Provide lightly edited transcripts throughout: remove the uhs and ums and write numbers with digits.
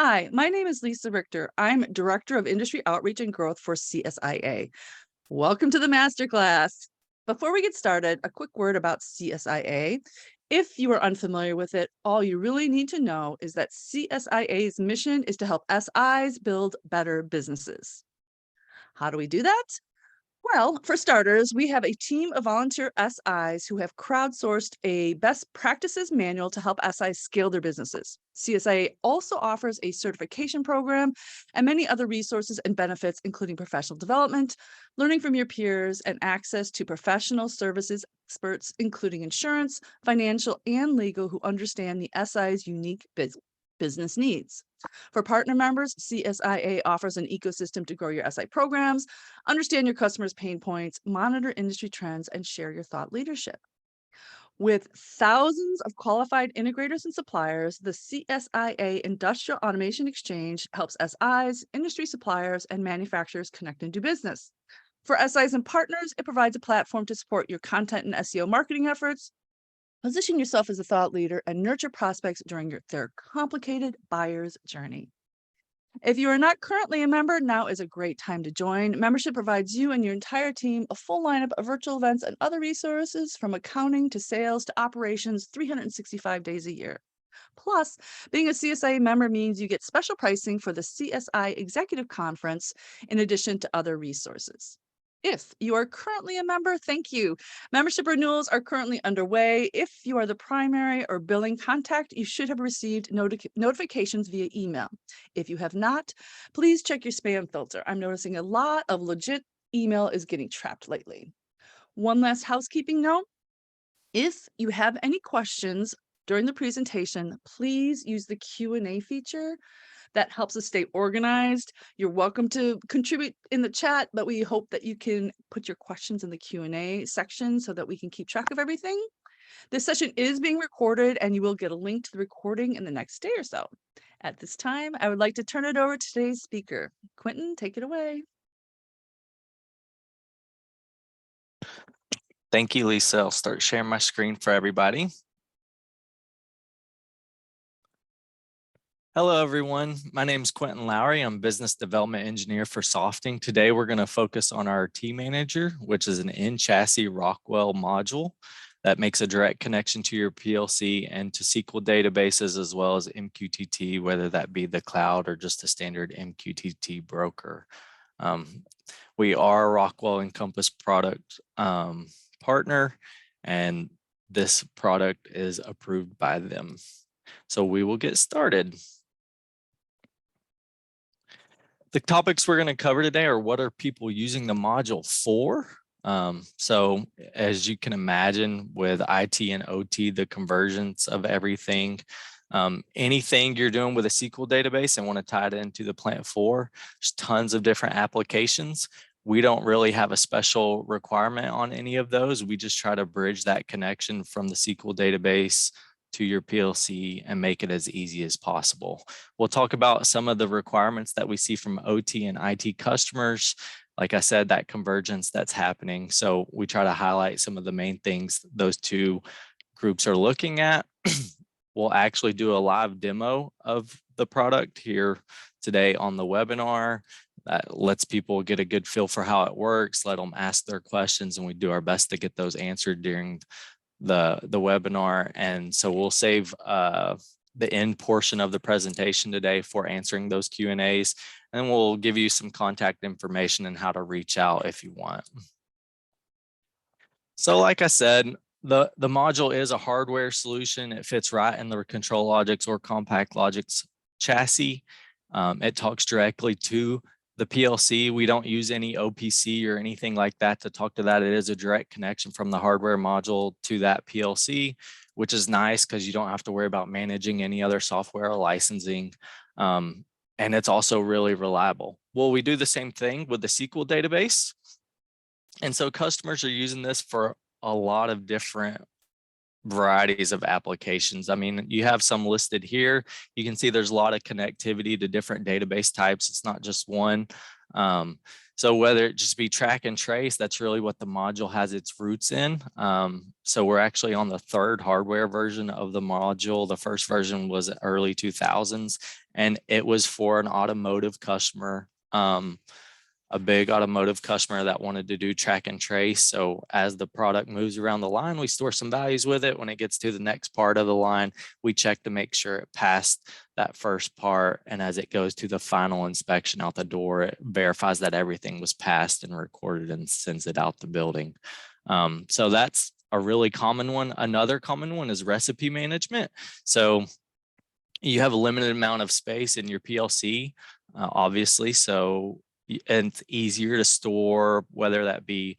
Hi, my name is Lisa Richter. I'm Director of Industry Outreach and Growth for CSIA. Welcome to the Masterclass. Before we get started, a quick word about CSIA. If you are unfamiliar with it, all you really need to know is that CSIA's mission is to help SIs build better businesses. How do we do that? Well, for starters, we have a team of volunteer SIs who have crowdsourced a best practices manual to help SIs scale their businesses. CSIA also offers a certification program and many other resources and benefits, including professional development, learning from your peers, and access to professional services experts, including insurance, financial, and legal, who understand the SI's unique business needs. For partner members, CSIA offers an ecosystem to grow your SI programs, understand your customers' pain points, monitor industry trends, and share your thought leadership. With thousands of qualified integrators and suppliers, the CSIA Industrial Automation Exchange helps SIs, industry suppliers, and manufacturers connect and do business. For SIs and partners, it provides a platform to support your content and SEO marketing efforts, position yourself as a thought leader, and nurture prospects during their complicated buyer's journey. If you are not currently a member, now is a great time to join. Membership provides you and your entire team a full lineup of virtual events and other resources, from accounting to sales to operations, 365 days a year. Plus, being a CSIA member means you get special pricing for the CSI Executive Conference, in addition to other resources. If you are currently a member, thank you. Membership renewals are currently underway. If you are the primary or billing contact, you should have received notifications via email. If you have not, please check your spam filter. I'm noticing a lot of legit email is getting trapped lately. One last housekeeping note. If you have any questions during the presentation, please use the Q&A feature. That helps us stay organized. You're welcome to contribute in the chat, but we hope that you can put your questions in the Q&A section so that we can keep track of everything. This session is being recorded, and you will get a link to the recording in the next day or so. At this time, I would like to turn it over to today's speaker. Quentin, take it away. Thank you, Lisa. I'll start sharing my screen for everybody. Hello, everyone. My name is Quentin Lowry. I'm Business Development Engineer for Softing. Today, we're going to focus on our tManager, which is an in-chassis Rockwell module that makes a direct connection to your PLC and to SQL databases, as well as MQTT, whether that be the cloud or just a standard MQTT broker. We are a Rockwell Encompass product partner, and this product is approved by them. So we will get started. The topics we're going to cover today are what are people using the module for? So as you can imagine, with IT and OT, the convergence of everything, anything you're doing with a SQL database and want to tie it into the plant floor, there's tons of different applications. We don't really have a special requirement on any of those. We just try to bridge that connection from the SQL database to your PLC and make it as easy as possible. We'll talk about some of the requirements that we see from OT and IT customers. Like I said, that convergence that's happening. So we try to highlight some of the main things those two groups are looking at. We'll actually do a live demo of the product here today on the webinar. That lets people get a good feel for how it works, let them ask their questions, and we do our best to get those answered during the webinar. And so we'll save the end portion of the presentation today for answering those Q&As, and we'll give you some contact information and how to reach out if you want. So like I said, the module is a hardware solution. It fits right in the ControlLogix or CompactLogix chassis. It talks directly to the PLC. We don't use any OPC or anything like that to talk to that. It is a direct connection from the hardware module to that PLC, which is nice because you don't have to worry about managing any other software or licensing. And it's also really reliable. Well, we do the same thing with the SQL database. And so customers are using this for a lot of different varieties of applications. I mean, you have some listed here. You can see there's a lot of connectivity to different database types. It's not just one. So whether it just be track and trace, that's really what the module has its roots in. So we're actually on the 3rd hardware version of the module. The first version was early 2000s, and it was for an automotive customer, a big automotive customer that wanted to do track and trace. So as the product moves around the line, we store some values with it. When it gets to the next part of the line, we check to make sure it passed that first part. And as it goes to the final inspection out the door, it verifies that everything was passed and recorded and sends it out the building. So that's a really common one. Another common one is recipe management. So you have a limited amount of space in your PLC, obviously. So and it's easier to store, whether that be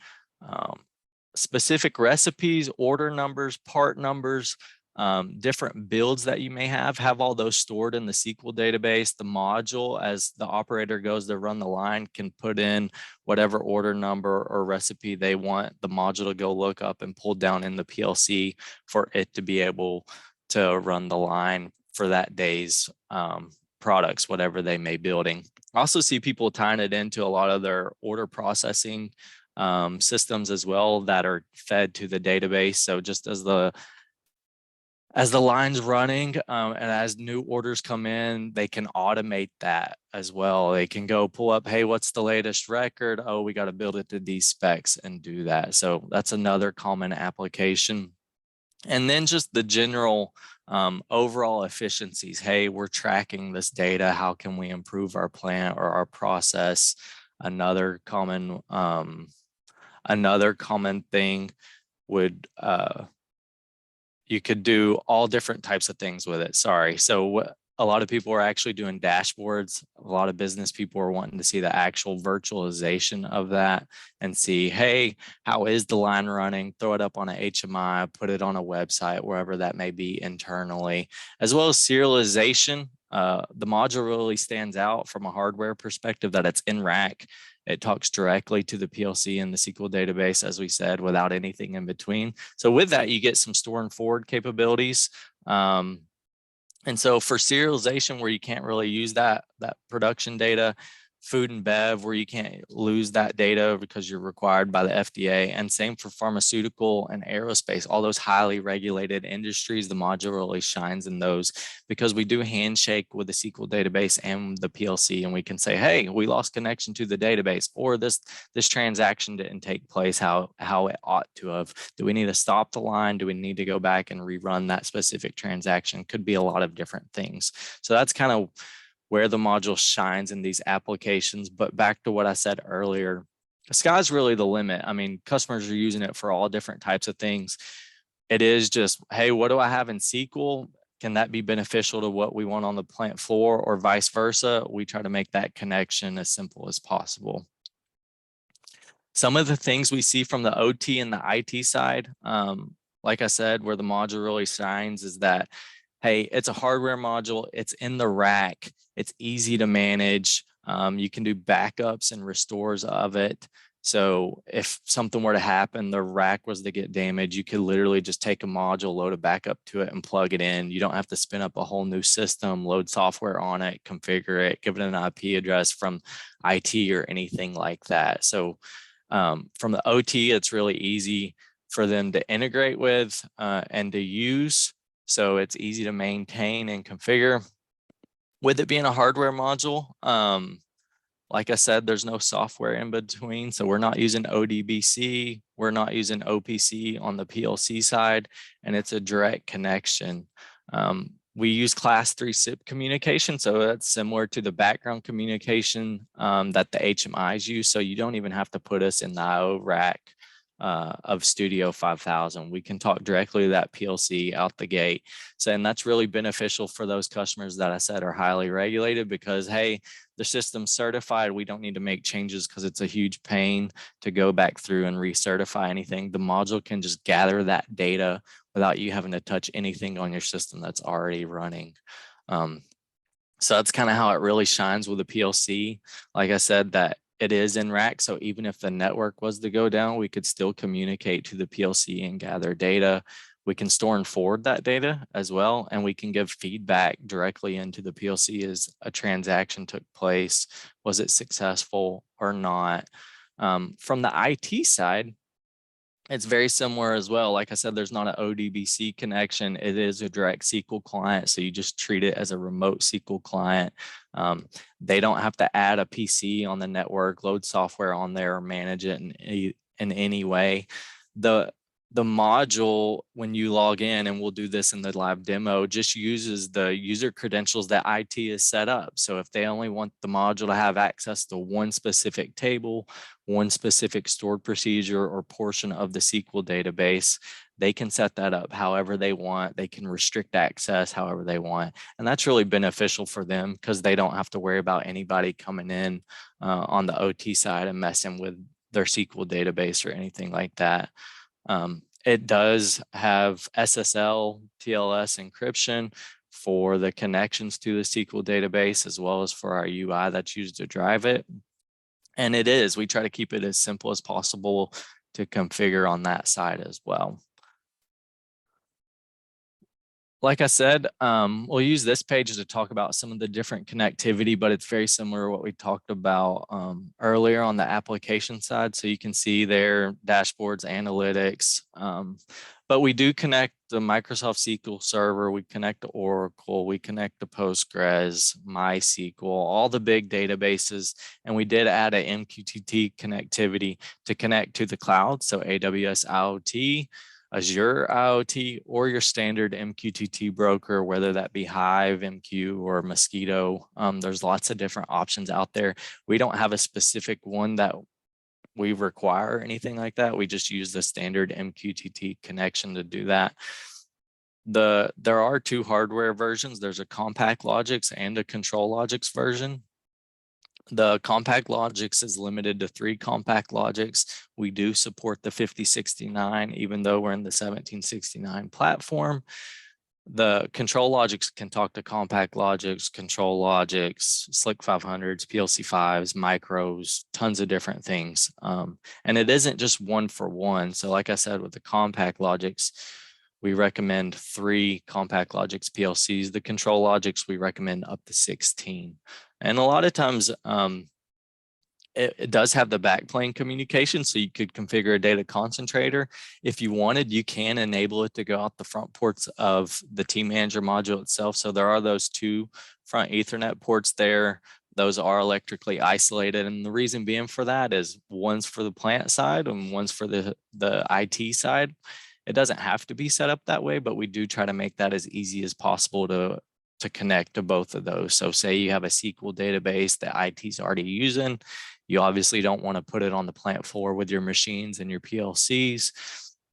specific recipes, order numbers, part numbers, different builds that you may have all those stored in the SQL database. The module, as the operator goes to run the line, can put in whatever order number or recipe they want the module to go look up and pull down in the PLC for it to be able to run the line for that day's products, whatever they may building. I also see people tying it into a lot of their order processing systems as well that are fed to the database. So just as the line's running and as new orders come in, they can automate that as well. They can go pull up, hey, what's the latest record? Oh, we got to build it to these specs and do that. So that's another common application. And then just the general overall efficiencies. Hey, we're tracking this data. How can we improve our plant or our process? Another common thing would you could do all different types of things with it. Sorry. So a lot of people are actually doing dashboards. A lot of business people are wanting to see the actual virtualization of that and see, hey, how is the line running? Throw it up on an HMI, put it on a website, wherever that may be internally, as well as serialization. The module really stands out from a hardware perspective that it's in rack. It talks directly to the PLC and the SQL database, as we said, without anything in between. So with that, you get some store and forward capabilities. And so for serialization, where you can't really use that production data, food and bev, where you can't lose that data because you're required by the FDA, and same for pharmaceutical and aerospace, all those highly regulated industries, the module really shines in those because we do handshake with the SQL database and the PLC, and we can say, hey, we lost connection to the database, or this transaction didn't take place how it ought to have. Do we need to stop the line? Do we need to go back and rerun that specific transaction? Could be a lot of different things. So that's kind of where the module shines in these applications. But back to what I said earlier, the sky's really the limit. I mean, customers are using it for all different types of things. It is just, hey, what do I have in SQL? Can that be beneficial to what we want on the plant floor, or vice versa? We try to make that connection as simple as possible. Some of the things we see from the OT and the IT side, like I said, where the module really shines is that, hey, it's a hardware module, it's in the rack, it's easy to manage. You can do backups and restores of it. So if something were to happen, the rack was to get damaged, you could literally just take a module, load a backup to it and plug it in. You don't have to spin up a whole new system, load software on it, configure it, give it an IP address from IT or anything like that. So from the OT, it's really easy for them to integrate with and to use. So it's easy to maintain and configure. With it being a hardware module, like I said, there's no software in between. So we're not using ODBC, we're not using OPC on the PLC side, and it's a direct connection. We use class 3 SIP communication. So that's similar to the background communication that the HMIs use. So you don't even have to put us in the IO rack of Studio 5000. We can talk directly to that PLC out the gate. So, and that's really beneficial for those customers that I said are highly regulated, because, hey, the system's certified. We don't need to make changes because it's a huge pain to go back through and recertify anything. The module can just gather that data without you having to touch anything on your system that's already running. So that's kind of how it really shines with the PLC. Like I said, that it is in rack. So even if the network was to go down, we could still communicate to the PLC and gather data. We can store and forward that data as well, and we can give feedback directly into the PLC as a transaction took place. Was it successful or not? From the IT side, it's very similar as well. Like I said, there's not an ODBC connection. It is a direct SQL client. So you just treat it as a remote SQL client. They don't have to add a PC on the network, load software on there, or manage it in any way. The module, when you log in, and we'll do this in the live demo, just uses the user credentials that IT is set up. So if they only want the module to have access to one specific table, one specific stored procedure or portion of the SQL database, they can set that up however they want. They can restrict access however they want. And that's really beneficial for them because they don't have to worry about anybody coming in on the OT side and messing with their SQL database or anything like that. It does have SSL, TLS encryption for the connections to the SQL database, as well as for our UI that's used to drive it. And we try to keep it as simple as possible to configure on that side as well. Like I said, we'll use this page to talk about some of the different connectivity, but it's very similar to what we talked about earlier on the application side. So you can see there dashboards, analytics, but we do connect the Microsoft SQL Server, we connect to Oracle, we connect to Postgres, MySQL, all the big databases, and we did add an MQTT connectivity to connect to the cloud. So AWS IoT, Azure IoT, or your standard MQTT broker, whether that be Hive, MQ, or Mosquito. There's lots of different options out there. We don't have a specific one that we require or anything like that. We just use the standard MQTT connection to do that. There are two hardware versions. There's a compact Logix and a control Logix version. The compact Logix is limited to 3 compact Logix. We do support the 5069, even though we're in the 1769 platform. The control Logix can talk to compact Logix, control Logix, Slick 500s, PLC5s, micros, tons of different things. And it isn't just one for one. So like I said, with the compact Logix, we recommend 3 compact Logix PLCs. The control Logix, we recommend up to 16. And a lot of times it does have the backplane communication, so you could configure a data concentrator. If you wanted, you can enable it to go out the front ports of the tManager module itself. So there are those 2 front Ethernet ports there. Those are electrically isolated. And the reason being for that is one's for the plant side and one's for the IT side. It doesn't have to be set up that way, but we do try to make that as easy as possible to connect to both of those. So say you have a SQL database that IT's already using, you obviously don't want to put it on the plant floor with your machines and your PLCs.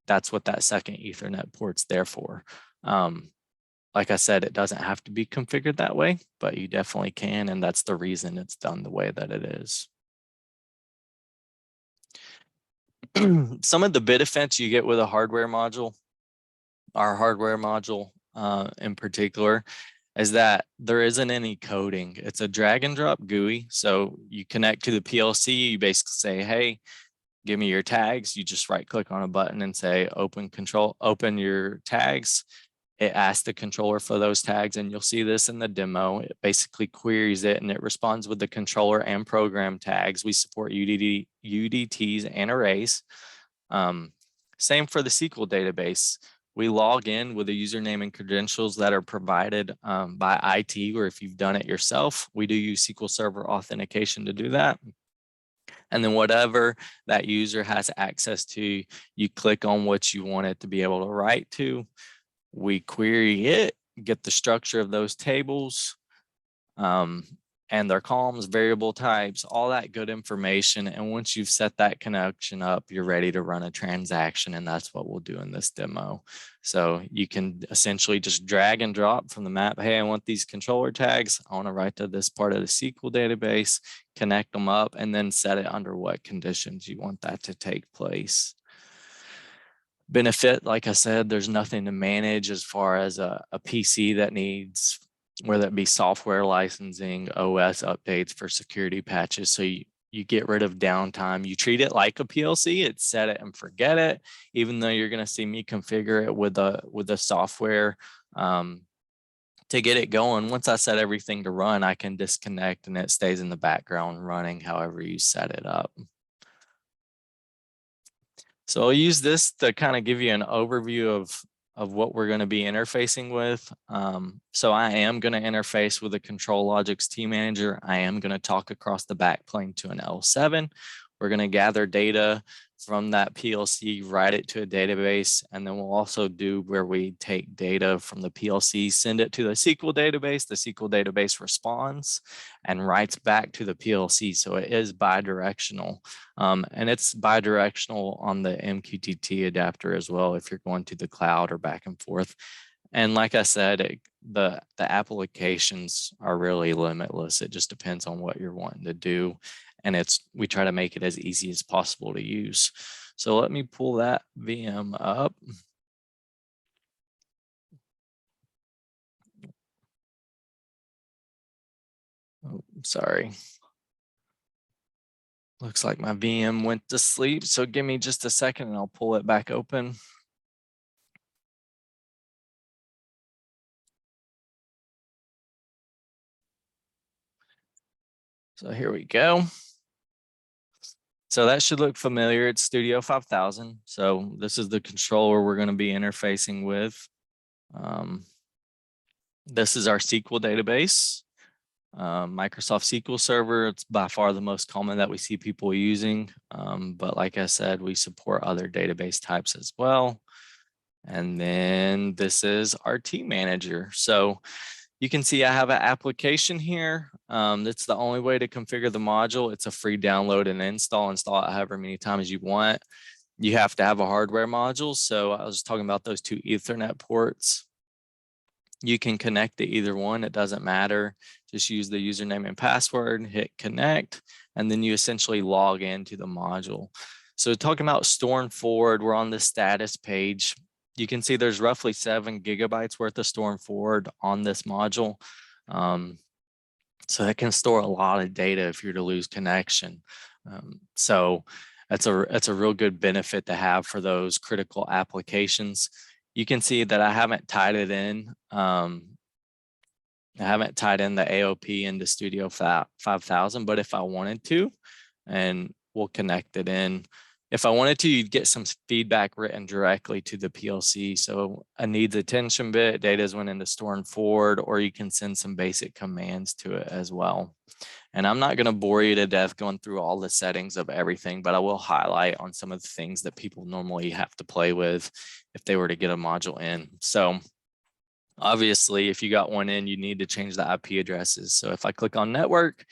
That's what that second Ethernet port's there for. Like I said, it doesn't have to be configured that way, but you definitely can, and that's the reason it's done the way that it is. Some of the benefits you get with a hardware module, our hardware module in particular, is that there isn't any coding. It's a drag and drop GUI. So you connect to the PLC, you basically say, hey, give me your tags. You just right click on a button and say, open your tags. It asks the controller for those tags, and you'll see this in the demo. It basically queries it and it responds with the controller and program tags. We support UDTs and arrays. Same for the SQL database. We log in with a username and credentials that are provided by IT, or if you've done it yourself, we do use SQL Server authentication to do that. And then whatever that user has access to, you click on what you want it to be able to write to. We query it, get the structure of those tables, and their columns, variable types, all that good information. And once you've set that connection up, you're ready to run a transaction. And that's what we'll do in this demo. So you can essentially just drag and drop from the map. Hey, I want these controller tags. I want to write to this part of the SQL database, connect them up, and then set it under what conditions you want that to take place. Benefit, like I said, there's nothing to manage as far as a PC that needs, whether it be software licensing, OS updates for security patches. So You get rid of downtime. You treat it like a PLC. It's set it and forget it, even though you're going to see me configure it with the software to get it going. Once I set everything to run, I can disconnect and it stays in the background running however you set it up. So I'll use this to kind of give you an overview of what we're going to be interfacing with. So I am going to interface with the control Logix tManager. I am going to talk across the backplane to an L7. We're going to gather data from that PLC, write it to a database, and then we'll also do where we take data from the PLC, send it to the SQL database. The SQL database responds and writes back to the PLC. So it is bidirectional, and it's bidirectional on the MQTT adapter as well if you're going to the cloud or back and forth. And like I said, the applications are really limitless. It just depends on what you're wanting to do. And we try to make it as easy as possible to use. So let me pull that VM up. Oh, sorry. Looks like my VM went to sleep. So give me just a second and I'll pull it back open. So here we go. So that should look familiar. It's Studio 5000. So this is the controller we're going to be interfacing with. This is our SQL database, Microsoft SQL Server. It's by far the most common that we see people using. But like I said, we support other database types as well. And then this is our tManager. So you can see I have an application here. That's the only way to configure the module. It's a free download and install it however many times you want. You have to have a hardware module. So I was talking about those 2 Ethernet ports. You can connect to either one. It doesn't matter. Just use the username and password, hit connect, and then you essentially log into the module. So talking about store and forward, we're on the status page. You can see there's roughly 7 gigabytes worth of store and forward on this module. So it can store a lot of data if you're to lose connection. So that's a real good benefit to have for those critical applications. You can see that I haven't tied it in. I haven't tied in the AOP into Studio 5000, but if I wanted to, and we'll connect it in. If I wanted to, you'd get some feedback written directly to the PLC. So a needs attention bit, data's went into store and forward, or you can send some basic commands to it as well. And I'm not going to bore you to death going through all the settings of everything, but I will highlight on some of the things that people normally have to play with if they were to get a module in. So obviously, if you got one in, you need to change the IP addresses. So if I click on network,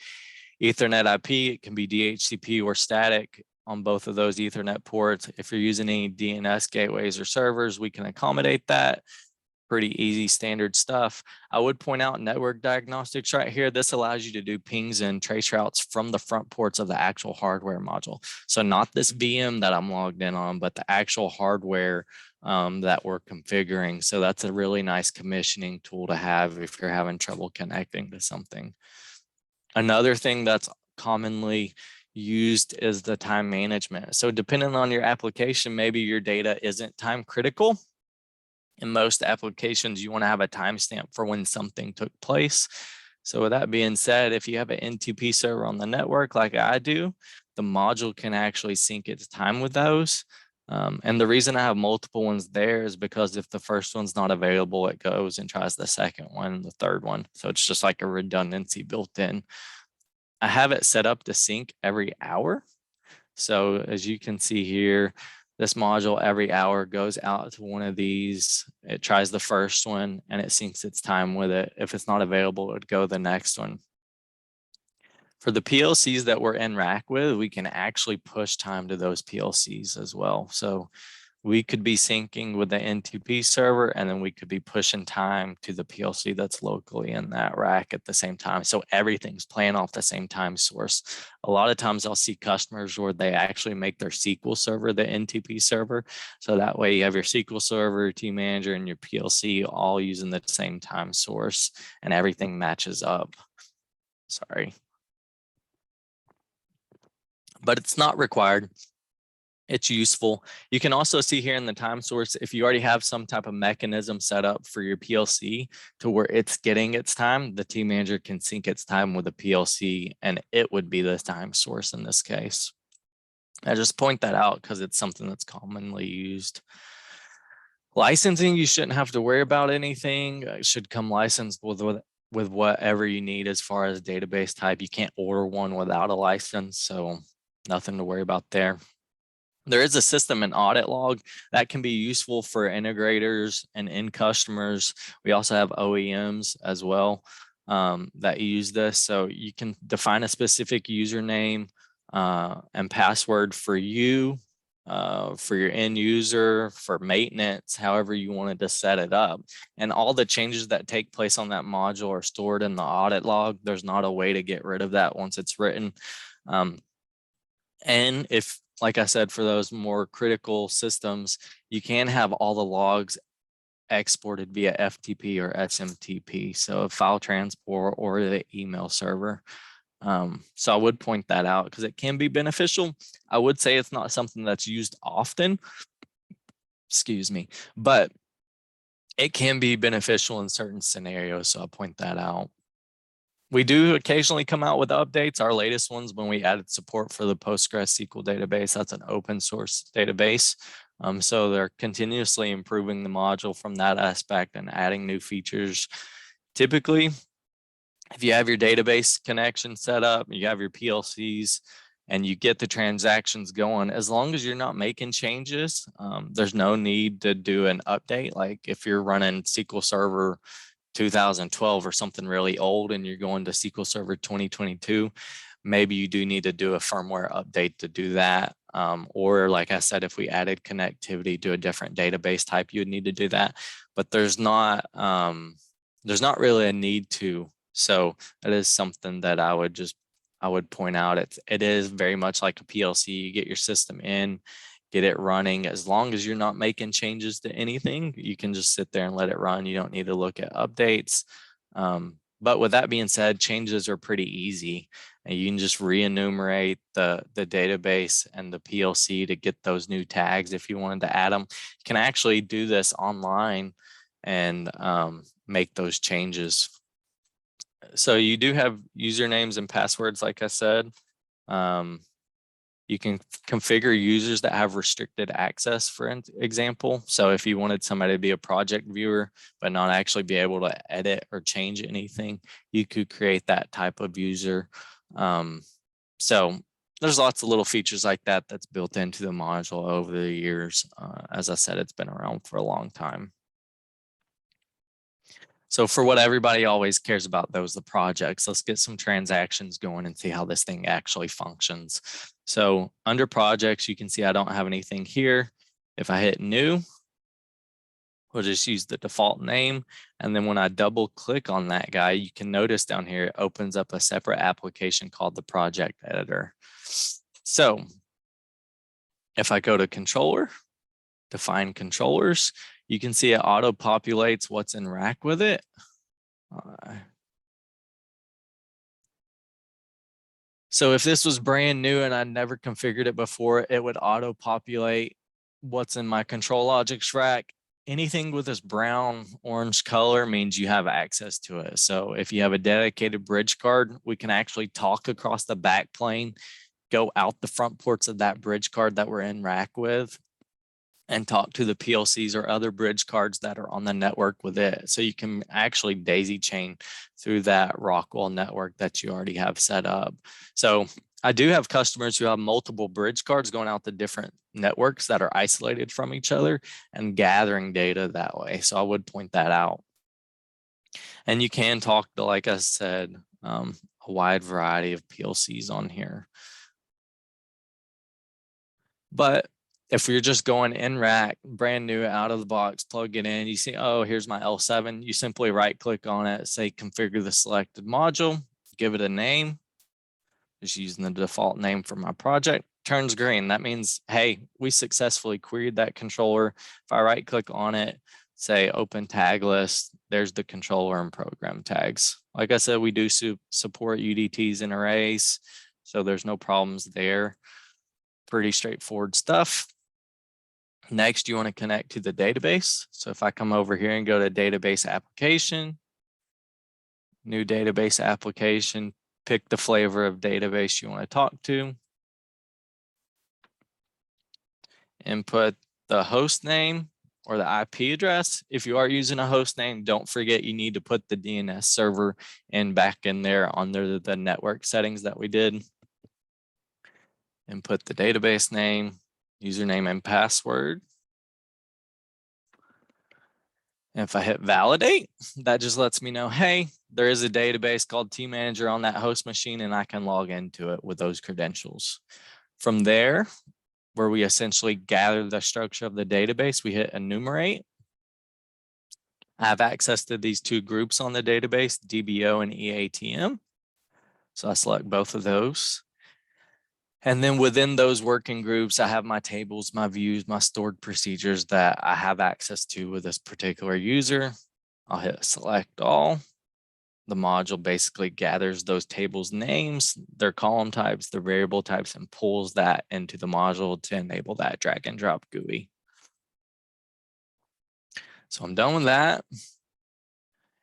Ethernet IP, it can be DHCP or static on both of those Ethernet ports. If you're using any DNS gateways or servers, we can accommodate that. Pretty easy standard stuff. I would point out network diagnostics right here. This allows you to do pings and trace routes from the front ports of the actual hardware module. So not this VM that I'm logged in on, but the actual hardware that we're configuring. So that's a really nice commissioning tool to have if you're having trouble connecting to something. Another thing that's commonly used is the time management. So depending on your application, maybe your data isn't time critical. In most applications, you want to have a timestamp for when something took place. So with that being said, if you have an NTP server on the network like I do, the module can actually sync its time with those. And the reason I have multiple ones there is because if the first one's not available, it goes and tries the second one, the third one. So it's just like a redundancy built in. I have it set up to sync every hour. So as you can see here, this module every hour goes out to one of these. It tries the first one and it syncs its time with it. If it's not available, it would go the next one. For the PLCs that we're in rack with, we can actually push time to those PLCs as well. So we could be syncing with the NTP server, and then we could be pushing time to the PLC that's locally in that rack at the same time. So everything's playing off the same time source. A lot of times I'll see customers where they actually make their SQL server the NTP server. So that way you have your SQL server, tManager, and your PLC all using the same time source, and everything matches up. Sorry. but it's not required. It's useful. You can also see here in the time source, if you already have some type of mechanism set up for your PLC to where it's getting its time, the tManager can sync its time with the PLC and it would be the time source in this case. I just point that out because it's something that's commonly used. Licensing, you shouldn't have to worry about anything. It should come licensed with whatever you need as far as database type. You can't order one without a license, so nothing to worry about there. There is a system and audit log that can be useful for integrators and end customers. We also have OEMs as well that use this. So you can define a specific username and password for you, for your end user, for maintenance, however you wanted to set it up. And all the changes that take place on that module are stored in the audit log. There's not a way to get rid of that once it's written. And if, like I said, for those more critical systems, you can have all the logs exported via FTP or SMTP, so a file transport or the email server. So I would point that out because it can be beneficial. I would say it's not something that's used often, excuse me, but it can be beneficial in certain scenarios, so I'll point that out. We do occasionally come out with updates. Our latest ones, when we added support for the PostgreSQL database, that's an open source database. So they're continuously improving the module from that aspect and adding new features. Typically, if you have your database connection set up, you have your PLCs, and you get the transactions going, as long as you're not making changes, there's no need to do an update. Like if you're running SQL Server 2012 or something really old and you're going to SQL Server 2022, maybe you do need to do a firmware update to do that. Or like I said, if we added connectivity to a different database type, you would need to do that. But there's not really a need to. So that is something that I would point out. It is very much like a PLC. You get your system in, get it running. As long as you're not making changes to anything, you can just sit there and let it run. You don't need to look at updates. But with that being said, changes are pretty easy. And you can just re-enumerate the database and the PLC to get those new tags if you wanted to add them. You can actually do this online and make those changes. So you do have usernames and passwords, like I said. You can configure users that have restricted access, for example. So if you wanted somebody to be a project viewer, but not actually be able to edit or change anything, you could create that type of user. So there's lots of little features like that that's built into the module over the years. As I said, it's been around for a long time. So for what everybody always cares about, those the projects. Let's get some transactions going and see how this thing actually functions. So under projects, you can see I don't have anything here. If I hit new, we'll just use the default name. And then when I double click on that guy, you can notice down here, it opens up a separate application called the project editor. So if I go to controller, define controllers, you can see it auto populates what's in rack with it. So if this was brand new and I'd never configured it before, it would auto populate what's in my control Logix rack. Anything with this brown orange color means you have access to it. So if you have a dedicated bridge card, we can actually talk across the back plane, go out the front ports of that bridge card that we're in rack with, and talk to the PLCs or other bridge cards that are on the network with it. So you can actually daisy chain through that Rockwell network that you already have set up. So I do have customers who have multiple bridge cards going out to different networks that are isolated from each other and gathering data that way. So I would point that out. And you can talk to, like I said, a wide variety of PLCs on here. But if you're just going in rack, brand new, out of the box, plug it in, you see, oh, here's my L7. You simply right click on it, say configure the selected module, give it a name, just using the default name for my project, turns green. That means, hey, we successfully queried that controller. If I right click on it, say open tag list, there's the controller and program tags. Like I said, we do support UDTs and arrays. So there's no problems there. Pretty straightforward stuff. Next, you want to connect to the database. So if I come over here and go to database application, new database application, pick the flavor of database you want to talk to. Input the host name or the IP address. If you are using a host name, don't forget you need to put the DNS server back in there under the network settings that we did. Input the database name, username and password. And if I hit validate, that just lets me know, hey, there is a database called tManager on that host machine and I can log into it with those credentials. From there, where we essentially gather the structure of the database, we hit enumerate. I have access to these two groups on the database, DBO and EATM. So I select both of those. And then within those working groups, I have my tables, my views, my stored procedures that I have access to with this particular user. I'll hit select all. The module basically gathers those tables names, their column types, their variable types, and pulls that into the module to enable that drag and drop GUI. So I'm done with that.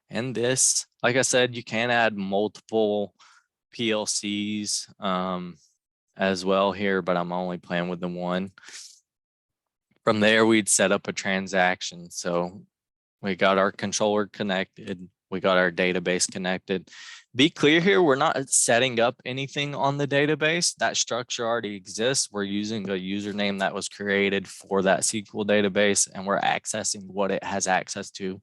And this, like I said, you can add multiple PLCs as well here, but I'm only playing with the one. From there, we'd set up a transaction. So we got our controller connected. We got our database connected. Be clear here, we're not setting up anything on the database. That structure already exists. We're using a username that was created for that SQL database, and we're accessing what it has access to.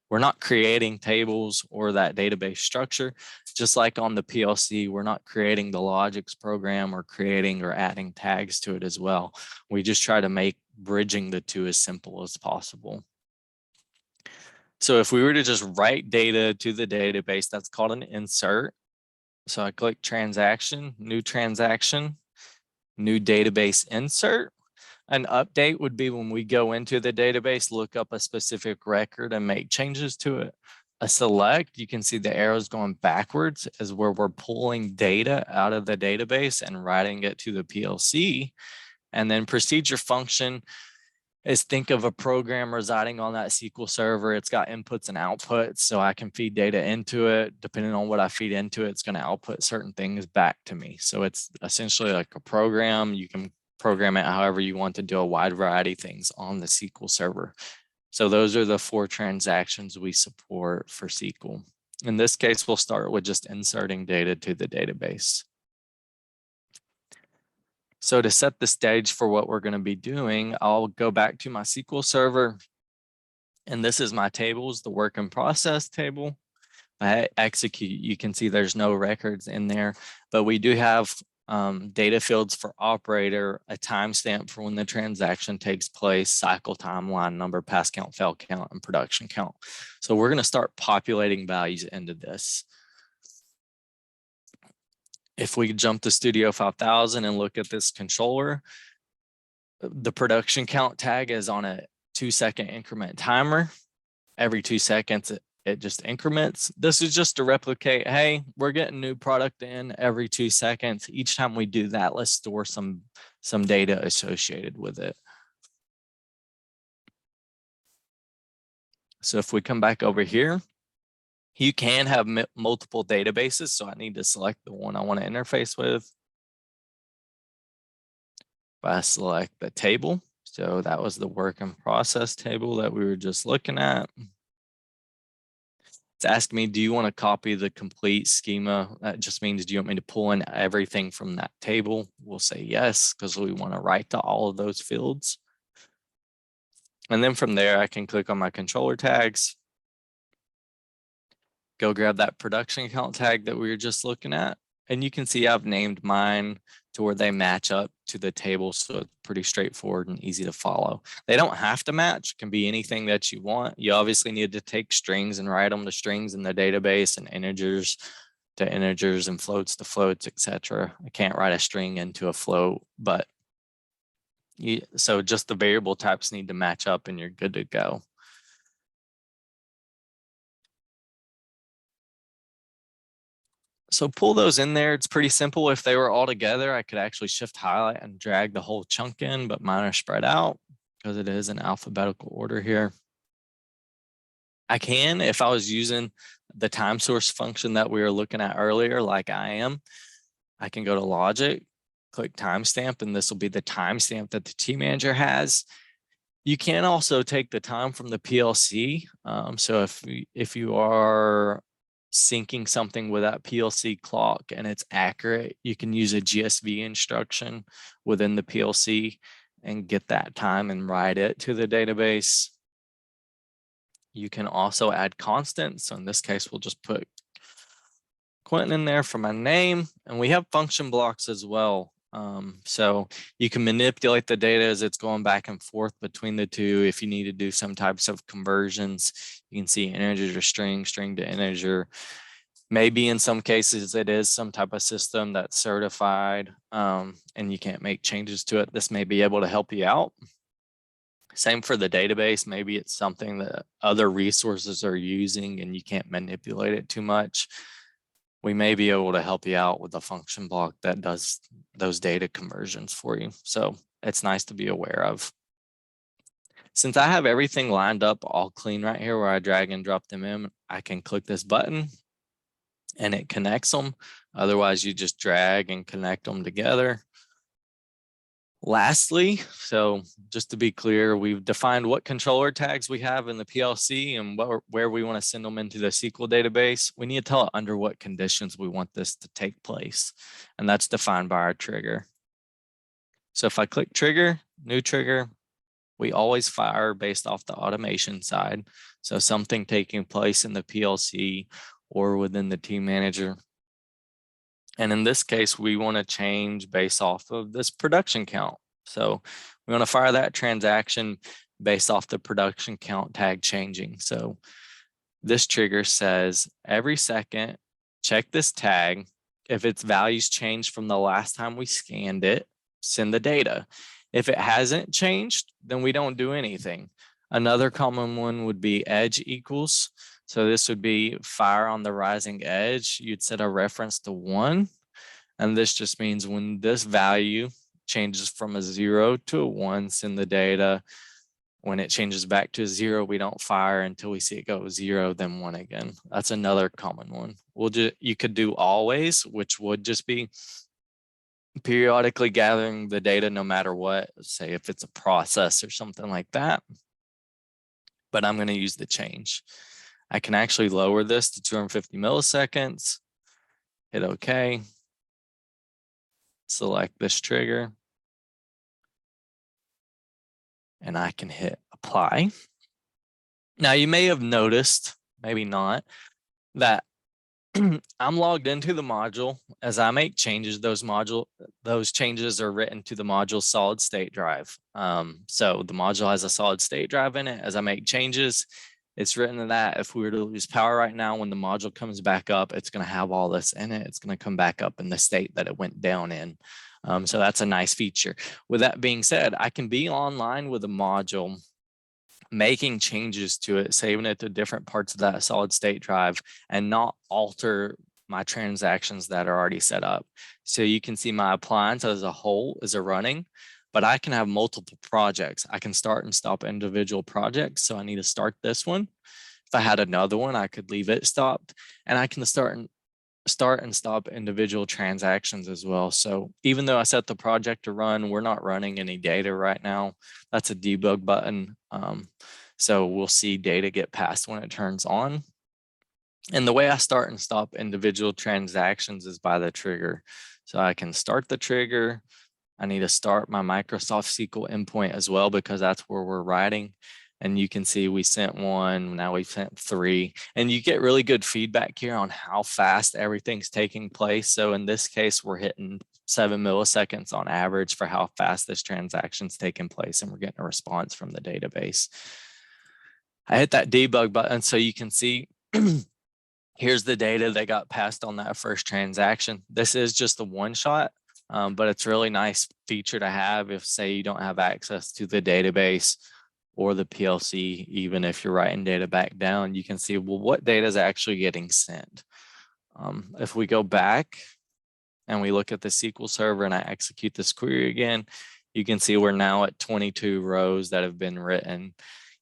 We're not creating tables or that database structure. Just like on the PLC, we're not creating the Logix program or creating or adding tags to it as well. We just try to make bridging the two as simple as possible. So if we were to just write data to the database, that's called an insert. So I click transaction, new database insert. An update would be when we go into the database, look up a specific record and make changes to it. A select, you can see the arrows going backwards is where we're pulling data out of the database and writing it to the PLC. And then procedure function is think of a program residing on that SQL server. It's got inputs and outputs, so I can feed data into it. Depending on what I feed into it, it's going to output certain things back to me. So it's essentially like a program. You can program it however you want to do a wide variety of things on the SQL server. So those are the 4 transactions we support for SQL. In this case, we'll start with just inserting data to the database. So to set the stage for what we're going to be doing, I'll go back to my SQL server. And this is my tables, the work in process table. I execute, you can see there's no records in there, but we do have data fields for operator, a timestamp for when the transaction takes place, cycle time, line number, pass count, fail count, and production count. So we're going to start populating values into this. If we jump to Studio 5000 and look at this controller, the production count tag is on a 2-second increment timer. Every 2 seconds, it just increments. This is just to replicate, hey, we're getting new product in every 2 seconds. Each time we do that, let's store some data associated with it. So if we come back over here, you can have multiple databases. So I need to select the one I want to interface with. I select the table. So that was the work in process table that we were just looking at. It's asking me, do you want to copy the complete schema? That just means, do you want me to pull in everything from that table? We'll say yes, because we want to write to all of those fields. And then from there, I can click on my controller tags, go grab that production count tag that we were just looking at. And you can see I've named mine to where they match up to the table. So it's pretty straightforward and easy to follow. They don't have to match. It can be anything that you want. You obviously need to take strings and write them to strings in the database and integers to integers and floats to floats, etc. I can't write a string into a float, but so just the variable types need to match up and you're good to go. So pull those in there. It's pretty simple. If they were all together, I could actually shift highlight and drag the whole chunk in, but mine are spread out because it is in alphabetical order here. I can, if I was using the time source function that we were looking at earlier, like I can go to Logix, click timestamp, and this will be the timestamp that the tManager has. You can also take the time from the PLC. So if you are syncing something with that PLC clock and it's accurate, you can use a GSV instruction within the PLC and get that time and write it to the database. You can also add constants. So in this case, we'll just put Quentin in there for my name, and we have function blocks as well. So you can manipulate the data as it's going back and forth between the two. If you need to do some types of conversions, you can see integer to string, string to integer. Maybe in some cases it is some type of system that's certified and you can't make changes to it. This may be able to help you out. Same for the database. Maybe it's something that other resources are using and you can't manipulate it too much. We may be able to help you out with a function block that does those data conversions for you. So it's nice to be aware of. Since I have everything lined up all clean right here where I drag and drop them in, I can click this button and it connects them. Otherwise, you just drag and connect them together. Lastly, so just to be clear, we've defined what controller tags we have in the PLC and where we want to send them into the SQL database. We need to tell it under what conditions we want this to take place, and that's defined by our trigger. So if I click trigger, new trigger, we always fire based off the automation side. So something taking place in the PLC or within the tManager. And in this case, we want to change based off of this production count. So we want to fire that transaction based off the production count tag changing. So this trigger says every second, check this tag. If its values changed from the last time we scanned it, send the data. If it hasn't changed, then we don't do anything. Another common one would be edge equals. So this would be fire on the rising edge. You'd set a reference to 1. And this just means when this value changes from a 0 to a 1, send the data. When it changes back to 0, we don't fire until we see it go 0, then 1 again. That's another common one. You could do always, which would just be periodically gathering the data no matter what, say if it's a process or something like that. But I'm going to use the change. I can actually lower this to 250 milliseconds, hit OK, select this trigger, and I can hit apply. Now you may have noticed, maybe not, that I'm logged into the module. As I make changes, those changes are written to the module solid state drive. So the module has a solid state drive in it. As I make changes, it's written to that. If we were to lose power right now, when the module comes back up, it's going to have all this in it. It's going to come back up in the state that it went down in. So that's a nice feature. With that being said, I can be online with a module, making changes to it, saving it to different parts of that solid state drive, and not alter my transactions that are already set up. So you can see my appliance as a whole is running, but I can have multiple projects. I can start and stop individual projects. So I need to start this one. If I had another one, I could leave it stopped, and I can start and stop individual transactions as well. So even though I set the project to run, we're not running any data right now. That's a debug button. So we'll see data get passed when it turns on. And the way I start and stop individual transactions is by the trigger. So I can start the trigger. I need to start my Microsoft SQL endpoint as well, because that's where we're writing. And you can see we sent 1, now we sent 3. And you get really good feedback here on how fast everything's taking place. So in this case, we're hitting 7 milliseconds on average for how fast this transaction's taking place. And we're getting a response from the database. I hit that debug button so you can see here's the data that got passed on that first transaction. This is just a one shot, but it's a really nice feature to have if, say, you don't have access to the database or the PLC. Even if you're writing data back down, you can see, well, what data is actually getting sent. If we go back and we look at the SQL Server and I execute this query again, you can see we're now at 22 rows that have been written,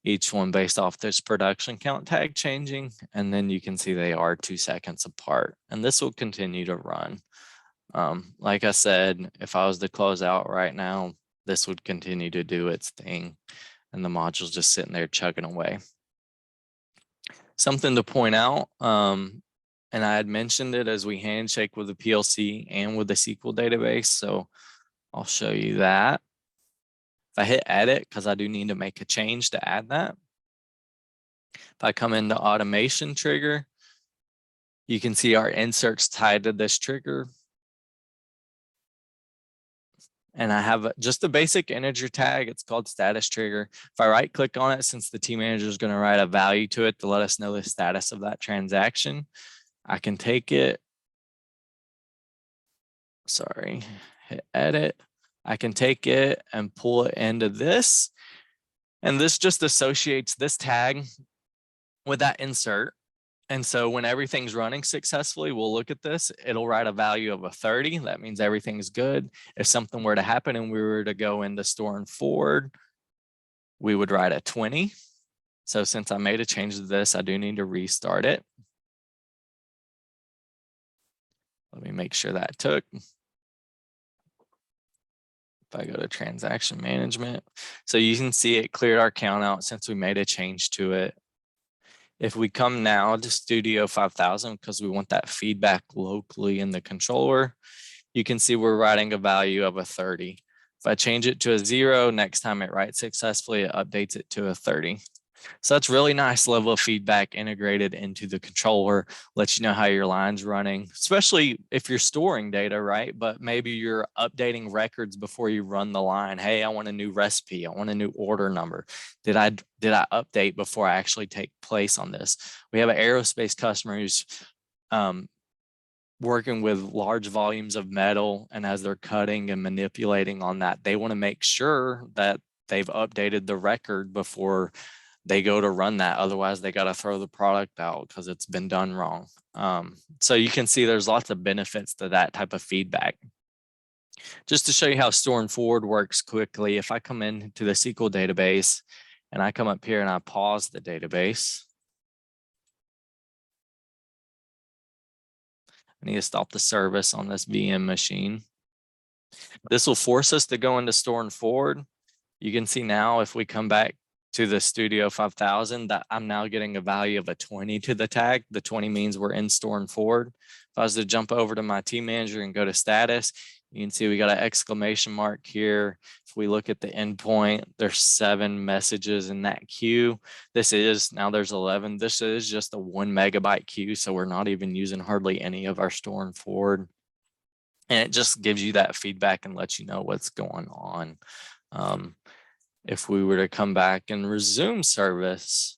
each one based off this production count tag changing. And then you can see they are 2 seconds apart, and this will continue to run. Like I said, if I was to close out right now, this would continue to do its thing, and the module's just sitting there chugging away. Something to point out, and I had mentioned it as we handshake with the PLC and with the SQL database, so I'll show you that. If I hit edit, because I do need to make a change to add that. If I come into automation trigger, you can see our inserts tied to this trigger. And I have just a basic integer tag. It's called status trigger. If I right click on it, since the tManager is going to write a value to it to let us know the status of that transaction, I can take it. Sorry, hit edit. I can take it and pull it into this. And this just associates this tag with that insert. And so when everything's running successfully, we'll look at this, it'll write a value of a 30. That means everything's good. If something were to happen and we were to go into store and forward, we would write a 20. So since I made a change to this, I do need to restart it. Let me make sure that took. If I go to transaction management, so you can see it cleared our count out since we made a change to it. If we come now to Studio 5000, because we want that feedback locally in the controller, you can see we're writing a value of a 30. If I change it to a 0, next time it writes successfully, it updates it to a 30. So that's really nice level of feedback integrated into the controller, lets you know how your line's running, especially if you're storing data, right? But maybe you're updating records before you run the line. Hey, I want a new recipe. I want a new order number. Did I update before I actually take place on this? We have an aerospace customer who's working with large volumes of metal, and as they're cutting and manipulating on that, they want to make sure that they've updated the record before they go to run that. Otherwise, they got to throw the product out because it's been done wrong. So you can see there's lots of benefits to that type of feedback. Just to show you how store and forward works quickly, if I come into the SQL database and I come up here and I pause the database, I need to stop the service on this VM machine. This will force us to go into store and forward. You can see now if we come back to the Studio 5000 that I'm now getting a value of a 20 to the tag. The 20 means we're in store and forward. If I was to jump over to my tManager and go to status, you can see we got an exclamation mark here. If we look at the endpoint, there's 7 messages in that queue. This is, now there's 11. This is just a 1 megabyte queue. So we're not even using hardly any of our store and forward. And it just gives you that feedback and lets you know what's going on. If we were to come back and resume service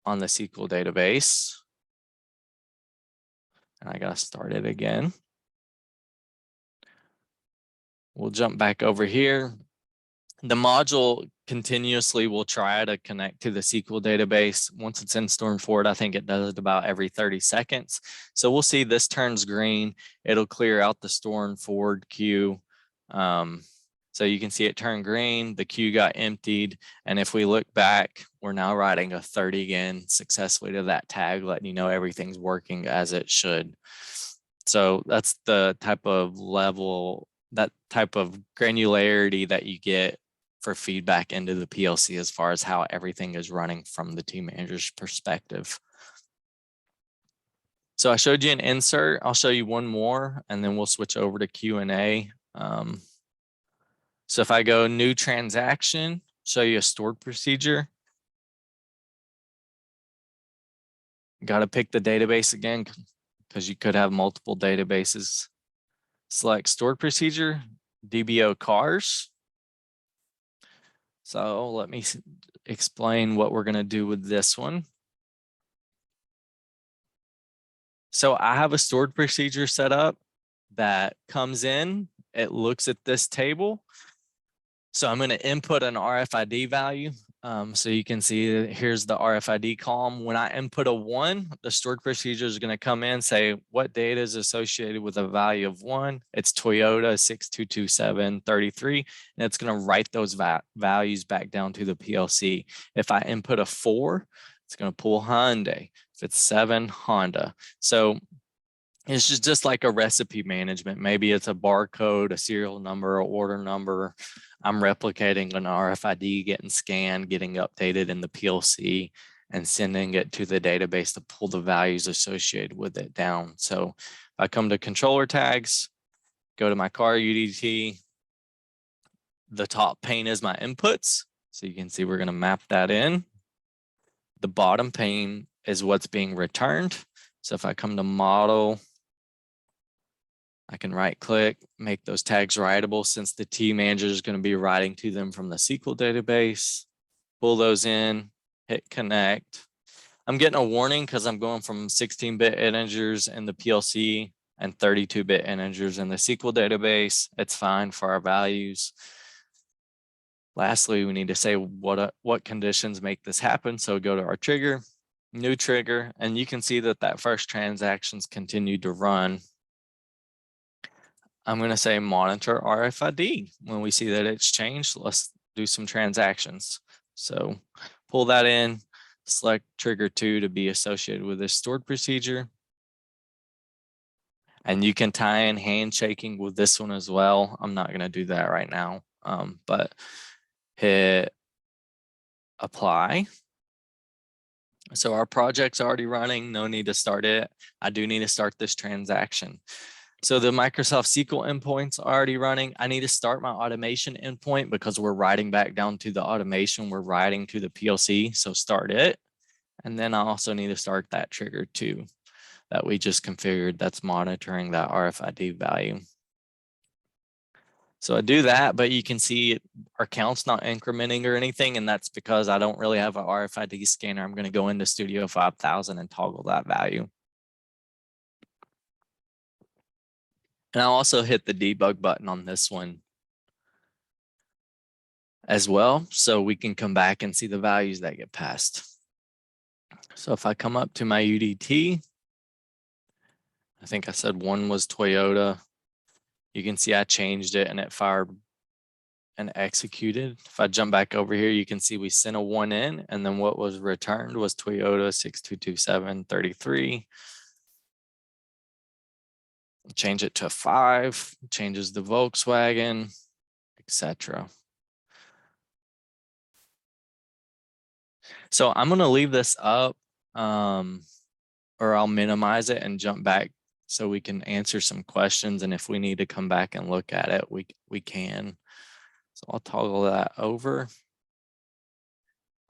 on the SQL database, and I got to start it again. We'll jump back over here. The module continuously will try to connect to the SQL database. Once it's in store and forward, I think it does it about every 30 seconds. So we'll see this turns green. It'll clear out the store and forward queue. So you can see it turned green, the queue got emptied. And if we look back, we're now writing a 30 again successfully to that tag, letting you know everything's working as it should. So that's the type of level, that type of granularity that you get for feedback into the PLC as far as how everything is running from the tManager's perspective. So I showed you an insert. I'll show you one more, and then we'll switch over to Q&A. So if I go new transaction, show you a stored procedure. Got to pick the database again because you could have multiple databases. Select stored procedure, DBO cars. So let me explain what we're going to do with this one. So I have a stored procedure set up that comes in, it looks at this table. So I'm going to input an RFID value. So you can see that here's the RFID column. When I input a 1, the stored procedure is going to come in, say what data is associated with a value of 1. It's Toyota 622733, and it's going to write those values back down to the PLC. If I input a 4, it's going to pull Hyundai. If it's 7, Honda. So it's just like a recipe management. Maybe it's a barcode, a serial number, or order number. I'm replicating an RFID, getting scanned, getting updated in the PLC, and sending it to the database to pull the values associated with it down. So if I come to controller tags, go to my car UDT, the top pane is my inputs. So you can see we're going to map that in. The bottom pane is what's being returned. So if I come to model, I can right click, make those tags writable since the tManager is going to be writing to them from the SQL database. Pull those in, hit connect. I'm getting a warning because I'm going from 16-bit integers in the PLC and 32-bit integers in the SQL database. It's fine for our values. Lastly, we need to say what conditions make this happen. So go to our trigger, new trigger, and you can see that first transaction's continued to run. I'm going to say monitor RFID. When we see that it's changed, let's do some transactions. So pull that in, select trigger 2 to be associated with this stored procedure. And you can tie in handshaking with this one as well. I'm not going to do that right now, but hit apply. So our project's already running, no need to start it. I do need to start this transaction. So the Microsoft SQL endpoint's already running. I need to start my automation endpoint because we're writing back down to the automation. We're writing to the PLC, so start it. And then I also need to start that trigger 2 that we just configured that's monitoring that RFID value. So I do that, but you can see our count's not incrementing or anything, and that's because I don't really have an RFID scanner. I'm going to go into Studio 5000 and toggle that value. And I'll also hit the debug button on this one as well, so we can come back and see the values that get passed. So if I come up to my UDT, I think I said 1 was Toyota. You can see I changed it and it fired and executed. If I jump back over here, you can see we sent a 1 in, and then what was returned was Toyota 622733. Change it to a 5, changes the Volkswagen, etc. So I'm going to leave this up, or I'll minimize it and jump back so we can answer some questions. And if we need to come back and look at it, we can. So I'll toggle that over.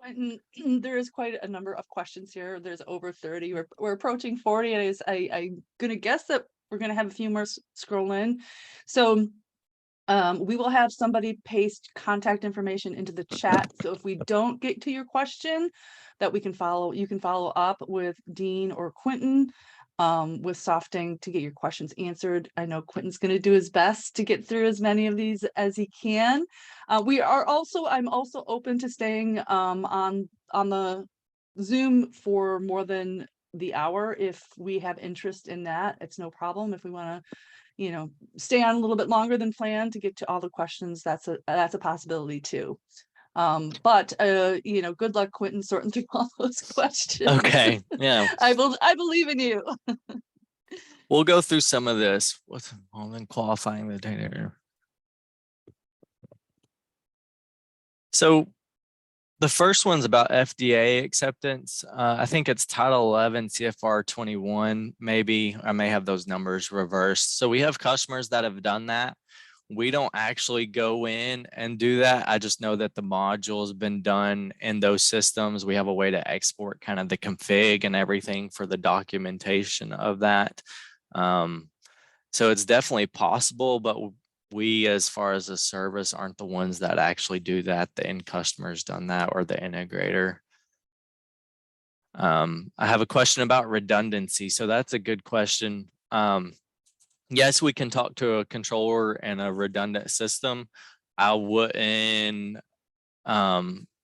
And there is quite a number of questions here. There's over 30. We're approaching 40, and I'm going to guess that we're going to have a few more scroll in. So we will have somebody paste contact information into the chat. So if we don't get to your question, that you can follow up with Dean or Quentin with Softing to get your questions answered. I know Quentin's going to do his best to get through as many of these as he can. I'm also open to staying on the Zoom for more than the hour if we have interest in that. It's no problem. If we want to, stay on a little bit longer than planned to get to all the questions, that's a possibility too. But good luck, Quentin, sorting through all those questions. Okay, yeah. I believe in you. We'll go through some of this. What's involved qualifying the data? So the first one's about FDA acceptance. I think it's Title 11 CFR 21. Maybe I may have those numbers reversed. So we have customers that have done that. We don't actually go in and do that. I just know that the module has been done in those systems. We have a way to export kind of the config and everything for the documentation of that. So it's definitely possible, but we, as far as a service, aren't the ones that actually do that. The end customer's done that, or the integrator. I have a question about redundancy. So that's a good question. Yes, we can talk to a controller and a redundant system. I wouldn't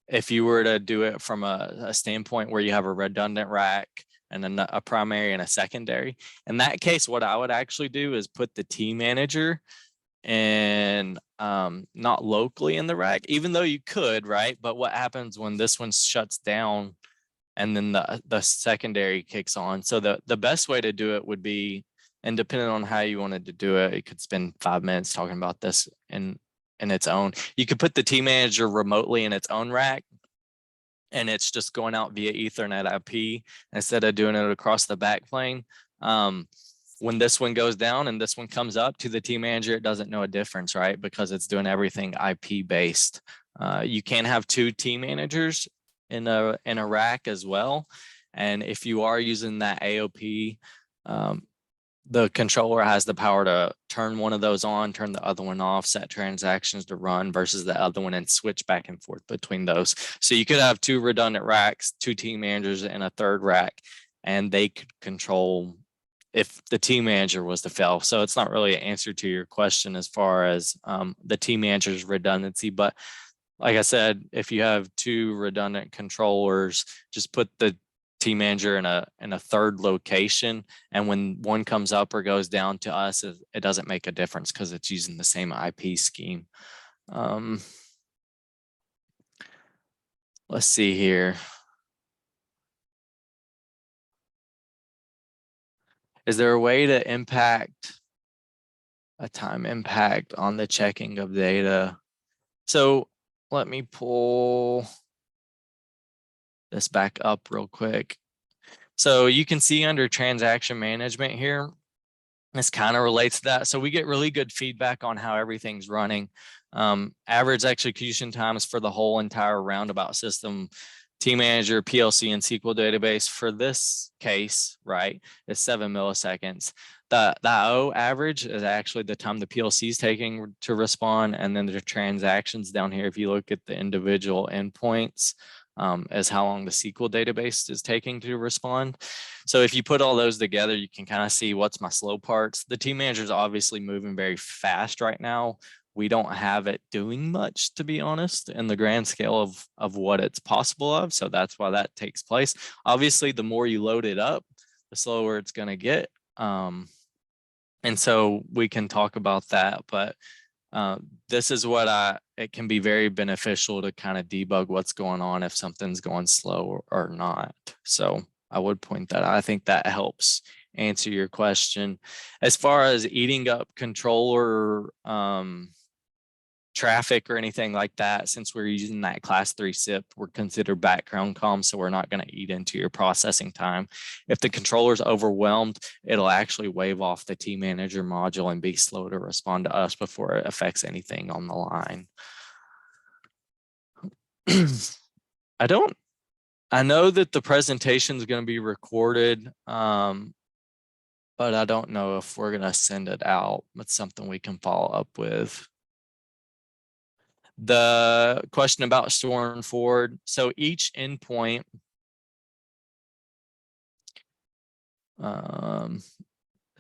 if you were to do it from a standpoint where you have a redundant rack and then a primary and a secondary, in that case, what I would actually do is put the tManager and not locally in the rack, even though you could, right? But what happens when this one shuts down and then the secondary kicks on? So the best way to do it would be, and depending on how you wanted to do it, you could spend 5 minutes talking about this in its own. You could put the tManager remotely in its own rack, and it's just going out via Ethernet IP instead of doing it across the backplane. When this one goes down and this one comes up to the tManager, it doesn't know a difference, right? Because it's doing everything IP based. You can have 2 tManagers in a rack as well. And if you are using that AOP, the controller has the power to turn one of those on, turn the other one off, set transactions to run versus the other one, and switch back and forth between those. So you could have 2 redundant racks, 2 tManagers, and a third rack, and they could control if the tManager was to fail. So it's not really an answer to your question as far as the tManager's redundancy. But like I said, if you have 2 redundant controllers, just put the tManager in a third location, and when one comes up or goes down, to us, it doesn't make a difference because it's using the same IP scheme. Let's see here. Is there a way to impact a time impact on the checking of data? So let me pull this back up real quick. So you can see under transaction management here, this kind of relates to that. So we get really good feedback on how everything's running. Average execution times for the whole entire roundabout system, tManager, PLC, and SQL database for this case, right, is 7 milliseconds. The IO average is actually the time the PLC is taking to respond, and then the transactions down here, if you look at the individual endpoints, as how long the SQL database is taking to respond. So if you put all those together, you can kind of see what's my slow parts. The tManager is obviously moving very fast right now. We don't have it doing much, to be honest, in the grand scale of what it's possible of. So that's why that takes place. Obviously, the more you load it up, the slower it's going to get. And so we can talk about that, but this is what it can be very beneficial to kind of debug what's going on if something's going slow or not. So I would point that out. I think that helps answer your question. As far as eating up controller traffic or anything like that, since we're using that class 3 SIP, we're considered background comms, so we're not going to eat into your processing time. If the controller's overwhelmed, it'll actually wave off the tManager module and be slow to respond to us before it affects anything on the line. I know that the presentation is going to be recorded, but I don't know if we're going to send it out. It's something we can follow up with. The question about store and forward. So each endpoint,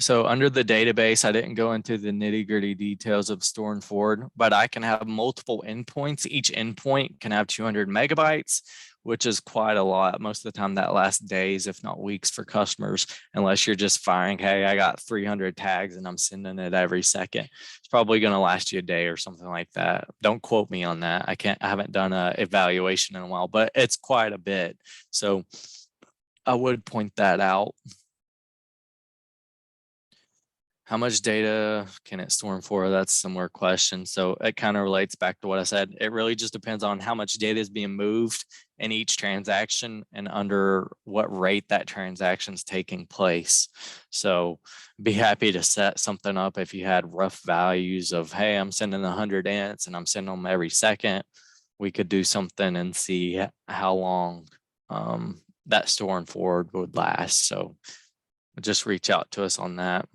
so under the database, I didn't go into the nitty-gritty details of store and forward, but I can have multiple endpoints. Each endpoint can have 200 megabytes, which is quite a lot. Most of the time that lasts days, if not weeks, for customers, unless you're just firing, hey, I got 300 tags and I'm sending it every second. It's probably going to last you a day or something like that. Don't quote me on that. I haven't done an evaluation in a while, but it's quite a bit. So I would point that out. How much data can it store for? That's a similar question. So it kind of relates back to what I said. It really just depends on how much data is being moved in each transaction and under what rate that transaction is taking place. So be happy to set something up if you had rough values of, hey, I'm sending 100 ints and I'm sending them every second. We could do something and see how long that store and forward would last. So just reach out to us on that.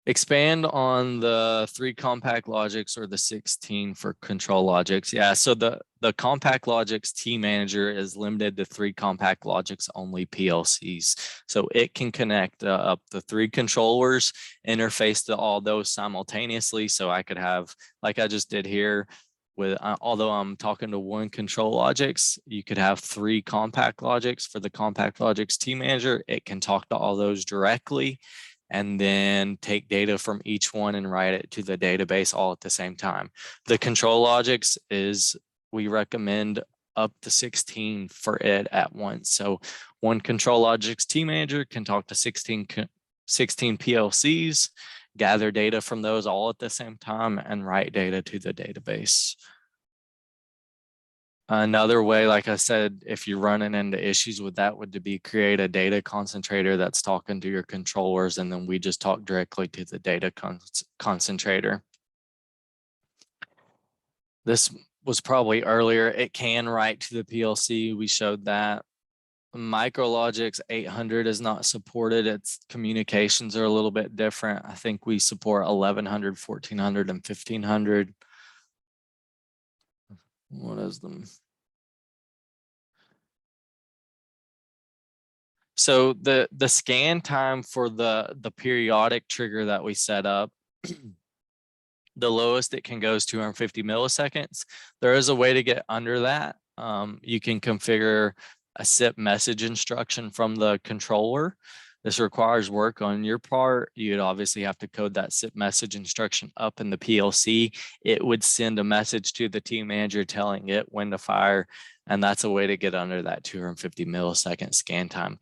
Expand on the 3 compact Logix or the 16 for control Logix. Yeah, so the compact Logix tManager is limited to 3 compact Logix only PLCs. So it can connect up the 3 controllers, interface to all those simultaneously. So I could have, like I just did here, with, although I'm talking to one control Logix, you could have 3 compact Logix. For the compact Logix tManager, it can talk to all those directly and then take data from each one and write it to the database all at the same time. The control Logix is, we recommend up to 16 for it at once. So one control Logix tManager can talk to 16 PLCs, gather data from those all at the same time, and write data to the database. Another way, like I said, if you're running into issues with that, would be create a data concentrator that's talking to your controllers, and then we just talk directly to the data concentrator. This was probably earlier. It can write to the PLC. We showed that. MicroLogix 800 is not supported. Its communications are a little bit different. I think we support 1100, 1400, and 1500. What is them? So the scan time for the periodic trigger that we set up, the lowest it can go is 250 milliseconds. There is a way to get under that. You can configure a SIP message instruction from the controller. This requires work on your part. You'd obviously have to code that SIP message instruction up in the PLC. It would send a message to the tManager telling it when to fire, and that's a way to get under that 250 millisecond scan time.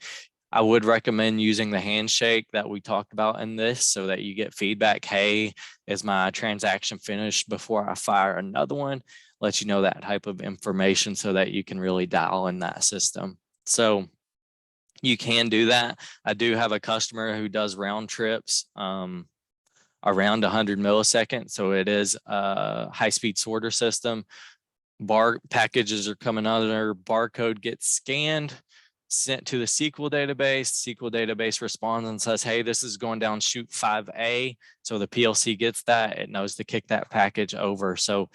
I would recommend using the handshake that we talked about in this so that you get feedback. Hey, is my transaction finished before I fire another one? Let you know that type of information so that you can really dial in that system. So you can do that. I do have a customer who does round trips around 100 milliseconds. So it is a high-speed sorter system. Bar packages are coming under, barcode gets scanned, sent to the SQL database. SQL database responds and says, hey, this is going down chute 5A. So the PLC gets that. It knows to kick that package over. So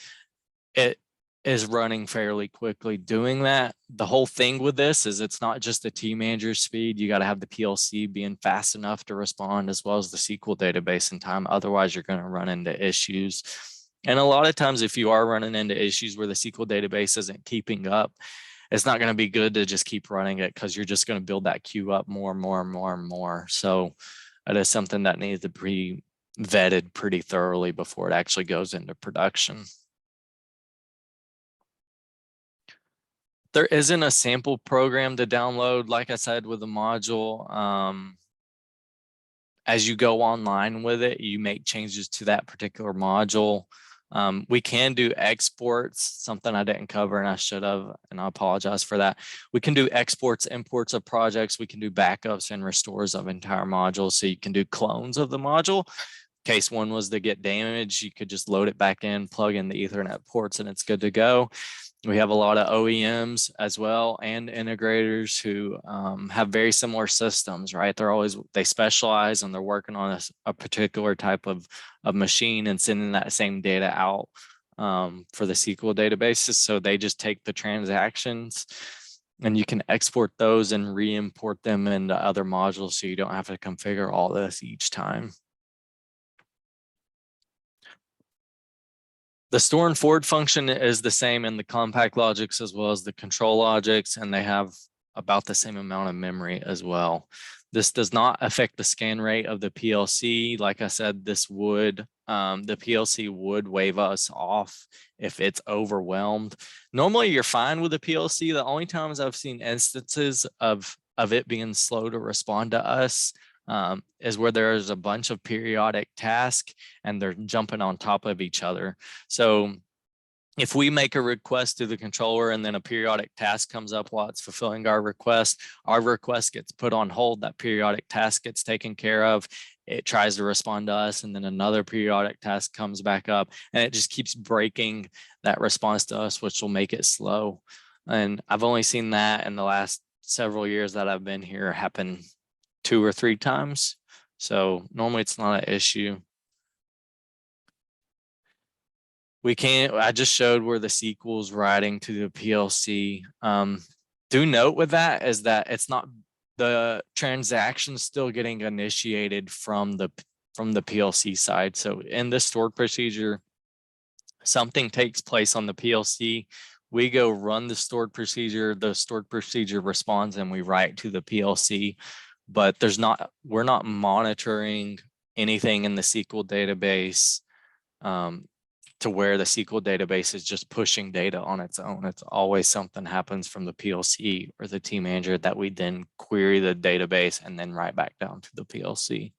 it is running fairly quickly doing that. The whole thing with this is it's not just the tManager speed. You got to have the PLC being fast enough to respond, as well as the SQL database in time. Otherwise, you're going to run into issues. And a lot of times, if you are running into issues where the SQL database isn't keeping up, it's not going to be good to just keep running it, because you're just going to build that queue up more and more and more and more. So it is something that needs to be vetted pretty thoroughly before it actually goes into production. There isn't a sample program to download, like I said, with the module. As you go online with it, you make changes to that particular module. We can do exports, something I didn't cover and I should have, and I apologize for that. We can do exports, imports of projects. We can do backups and restores of entire modules. So you can do clones of the module. In case one was to get damaged, you could just load it back in, plug in the Ethernet ports, and it's good to go. We have a lot of OEMs as well and integrators who have very similar systems, right? They specialize and they're working on a particular type of machine and sending that same data out for the SQL databases. So they just take the transactions and you can export those and re-import them into other modules, so you don't have to configure all this each time. The store and forward function is the same in the compact Logix as well as the control Logix, and they have about the same amount of memory as well. This does not affect the scan rate of the PLC. Like I said, the PLC would wave us off if it's overwhelmed. Normally you're fine with the PLC. The only times I've seen instances of it being slow to respond to us is where there's a bunch of periodic tasks and they're jumping on top of each other. So if we make a request to the controller and then a periodic task comes up while it's fulfilling our request gets put on hold, that periodic task gets taken care of, it tries to respond to us, and then another periodic task comes back up, and it just keeps breaking that response to us, which will make it slow. And I've only seen that in the last several years that I've been here happen 2 or 3 times. So normally it's not an issue. I just showed where the SQL is writing to the PLC. Do note with that is that it's not the transaction still getting initiated from the PLC side. So in the stored procedure, something takes place on the PLC, we go run the stored procedure responds, and we write to the PLC. But we're not monitoring anything in the SQL database to where the SQL database is just pushing data on its own. It's always something happens from the PLC or the tManager that we then query the database and then write back down to the PLC.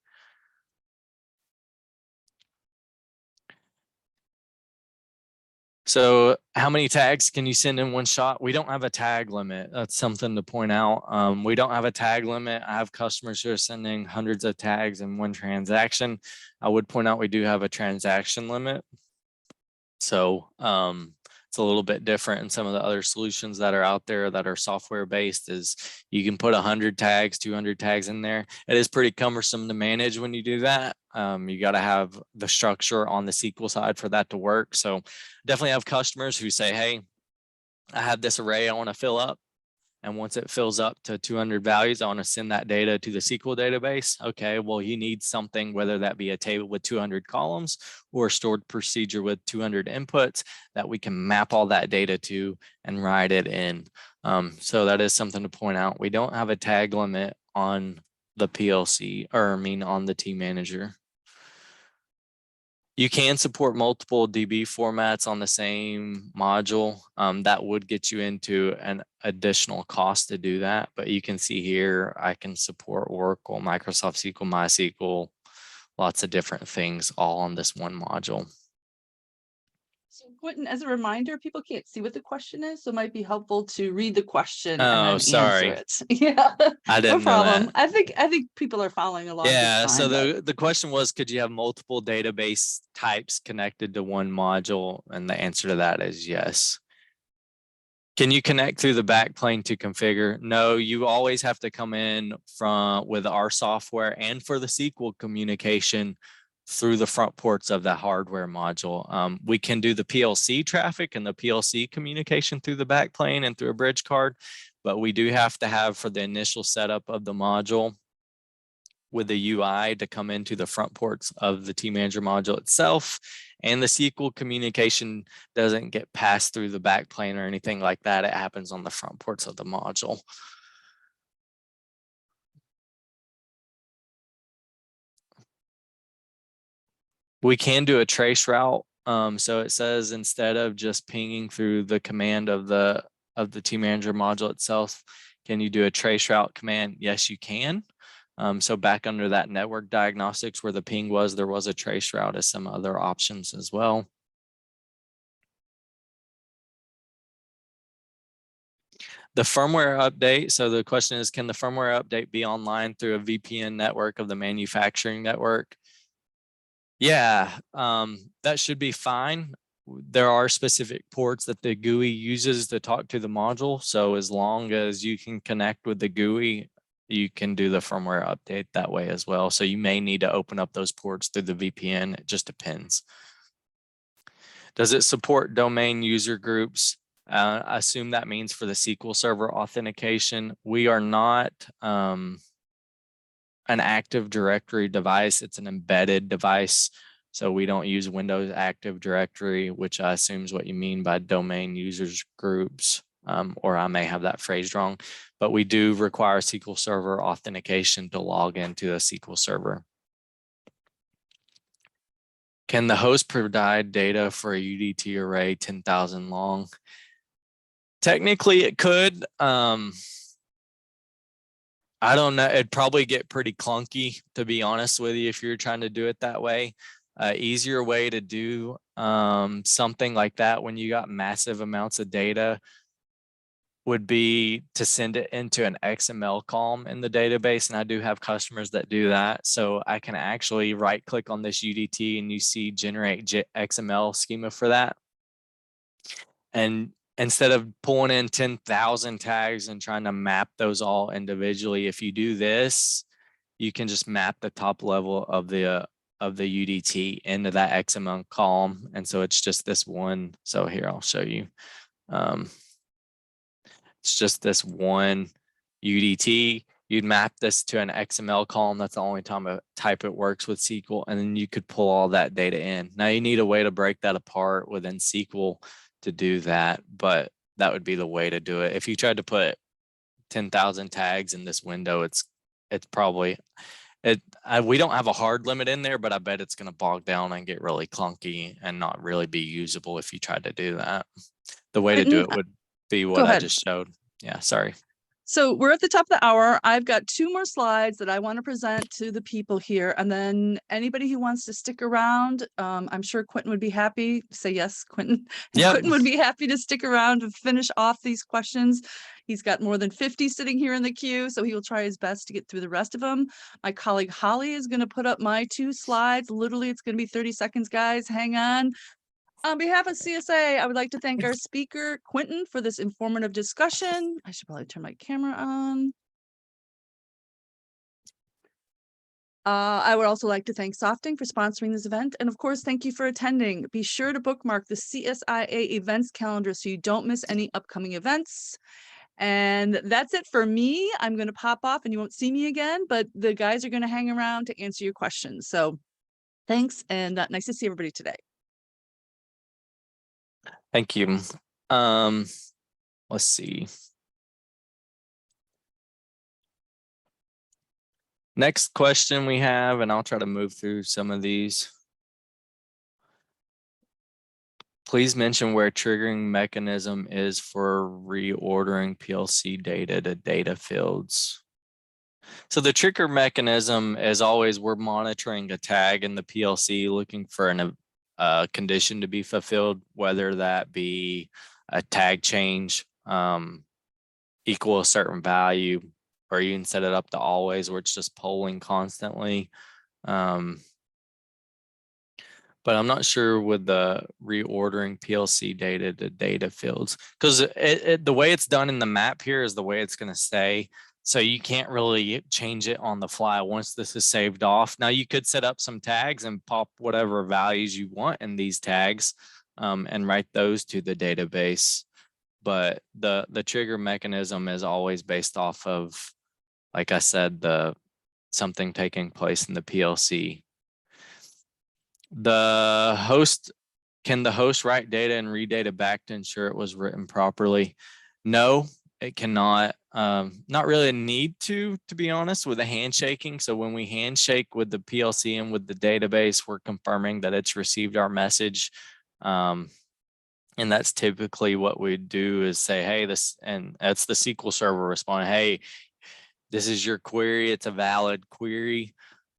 So how many tags can you send in one shot? We don't have a tag limit. That's something to point out. We don't have a tag limit. I have customers who are sending hundreds of tags in one transaction. I would point out we do have a transaction limit. So it's a little bit different in some of the other solutions that are out there that are software based. Is you can put 100 tags, 200 tags in there. It is pretty cumbersome to manage when you do that. You got to have the structure on the SQL side for that to work. So definitely have customers who say, hey, I have this array I want to fill up. And once it fills up to 200 values, I want to send that data to the SQL database. Okay, well, you need something, whether that be a table with 200 columns or a stored procedure with 200 inputs that we can map all that data to and write it in. So that is something to point out. We don't have a tag limit on the PLC, or on the tManager. You can support multiple DB formats on the same module. That would get you into an additional cost to do that. But you can see here, I can support Oracle, Microsoft SQL, MySQL, lots of different things all on this one module. So Quentin, as a reminder, people can't see what the question is, so it might be helpful to read the question Oh, and then sorry. answer it. Yeah, I didn't no know problem. that. I think people are following along just Yeah, so fine. the question was, could you have multiple database types connected to one module? And the answer to that is yes. Can you connect through the backplane to configure? No, you always have to come in with our software and for the SQL communication through the front ports of the hardware module. We can do the PLC traffic and the PLC communication through the backplane and through a bridge card, but we do have to have, for the initial setup of the module, with the UI to come into the front ports of the tManager module itself. And the SQL communication doesn't get passed through the backplane or anything like that. It happens on the front ports of the module. We can do a trace route. So it says, instead of just pinging through the command of the tManager module itself, can you do a trace route command? Yes, you can. So back under that network diagnostics where the ping was, there was a trace route as some other options as well. The firmware update. So the question is, can the firmware update be online through a VPN network of the manufacturing network? Yeah, that should be fine. There are specific ports that the GUI uses to talk to the module. So as long as you can connect with the GUI, you can do the firmware update that way as well. So you may need to open up those ports through the VPN. It just depends. Does it support domain user groups? I assume that means for the SQL Server authentication. We are not an Active Directory device. It's an embedded device. So we don't use Windows Active Directory, which I assume is what you mean by domain users groups. Or I may have that phrased wrong, but we do require SQL Server authentication to log into a SQL Server. Can the host provide data for a UDT array 10,000 long? Technically, it could. I don't know. It'd probably get pretty clunky, to be honest with you, if you're trying to do it that way. Easier way to do something like that when you got massive amounts of data would be to send it into an XML column in the database. And I do have customers that do that. So I can actually right click on this UDT and you see generate XML schema for that. And instead of pulling in 10,000 tags and trying to map those all individually, if you do this, you can just map the top level of the UDT into that XML column. And so it's just this one. So here, I'll show you. It's just this one UDT. You'd map this to an XML column. That's the only type it works with SQL. And then you could pull all that data in. Now you need a way to break that apart within SQL to do that, but that would be the way to do it. If you tried to put 10,000 tags in this window, it's probably, we don't have a hard limit in there, but I bet it's going to bog down and get really clunky and not really be usable if you tried to do that. The way to do it would be what I just showed. Yeah, sorry. So we're at the top of the hour. I've got 2 more slides that I want to present to the people here. And then anybody who wants to stick around, I'm sure Quentin would be happy. Say yes, Quentin. Yep. Quentin would be happy to stick around to finish off these questions. He's got more than 50 sitting here in the queue, so he will try his best to get through the rest of them. My colleague Holly is going to put up my 2 slides. Literally, it's going to be 30 seconds, guys. Hang on. On behalf of CSIA, I would like to thank our speaker, Quentin, for this informative discussion. I should probably turn my camera on. I would also like to thank Softing for sponsoring this event. And of course, thank you for attending. Be sure to bookmark the CSIA events calendar so you don't miss any upcoming events. And that's it for me. I'm going to pop off and you won't see me again, but the guys are going to hang around to answer your questions. So thanks, and nice to see everybody today. Thank you. Let's see. Next question we have, and I'll try to move through some of these. Please mention where triggering mechanism is for reordering PLC data to data fields. So the trigger mechanism is always we're monitoring a tag in the PLC looking for a condition to be fulfilled, whether that be a tag change equal a certain value, or you can set it up to always where it's just polling constantly. But I'm not sure with the reordering PLC data to data fields, because the way it's done in the map here is the way it's going to stay. So you can't really change it on the fly once this is saved off. Now you could set up some tags and pop whatever values you want in these tags and write those to the database. But the trigger mechanism is always based off of, like I said, something taking place in the PLC. Can the host write data and read data back to ensure it was written properly? No, it cannot. Not really a need to be honest, with the handshaking. So when we handshake with the PLC and with the database, we're confirming that it's received our message. And that's typically what we do is say, hey, and that's the SQL server responding, hey, this is your query. It's a valid query.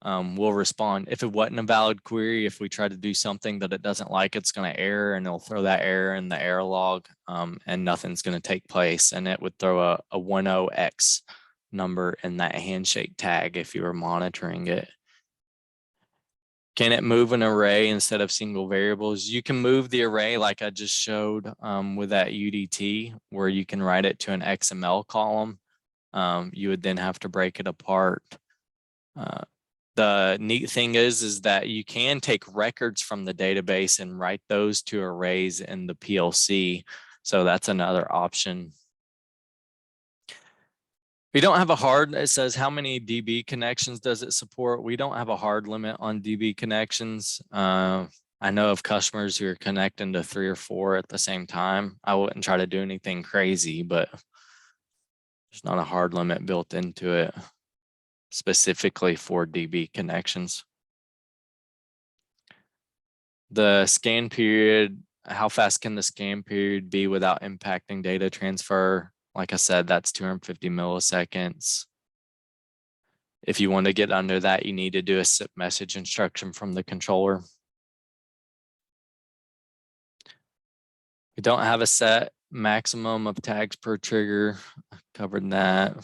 We'll respond. If it wasn't a valid query, if we try to do something that it doesn't like, it's going to error, and it'll throw that error in the error log, and nothing's going to take place. And it would throw a 10x number in that handshake tag if you were monitoring it. Can it move an array instead of single variables? You can move the array like I just showed with that UDT, where you can write it to an XML column. You would then have to break it apart. The neat thing is that you can take records from the database and write those to arrays in the PLC. So that's another option. We don't have a hard, it says how many DB connections does it support? We don't have a hard limit on DB connections. I know of customers who are connecting to 3 or 4 at the same time. I wouldn't try to do anything crazy, but there's not a hard limit built into it specifically for DB connections. The scan period, how fast can the scan period be without impacting data transfer? Like I said, that's 250 milliseconds. If you want to get under that, you need to do a SIP message instruction from the controller. We don't have a set maximum of tags per trigger. I covered that.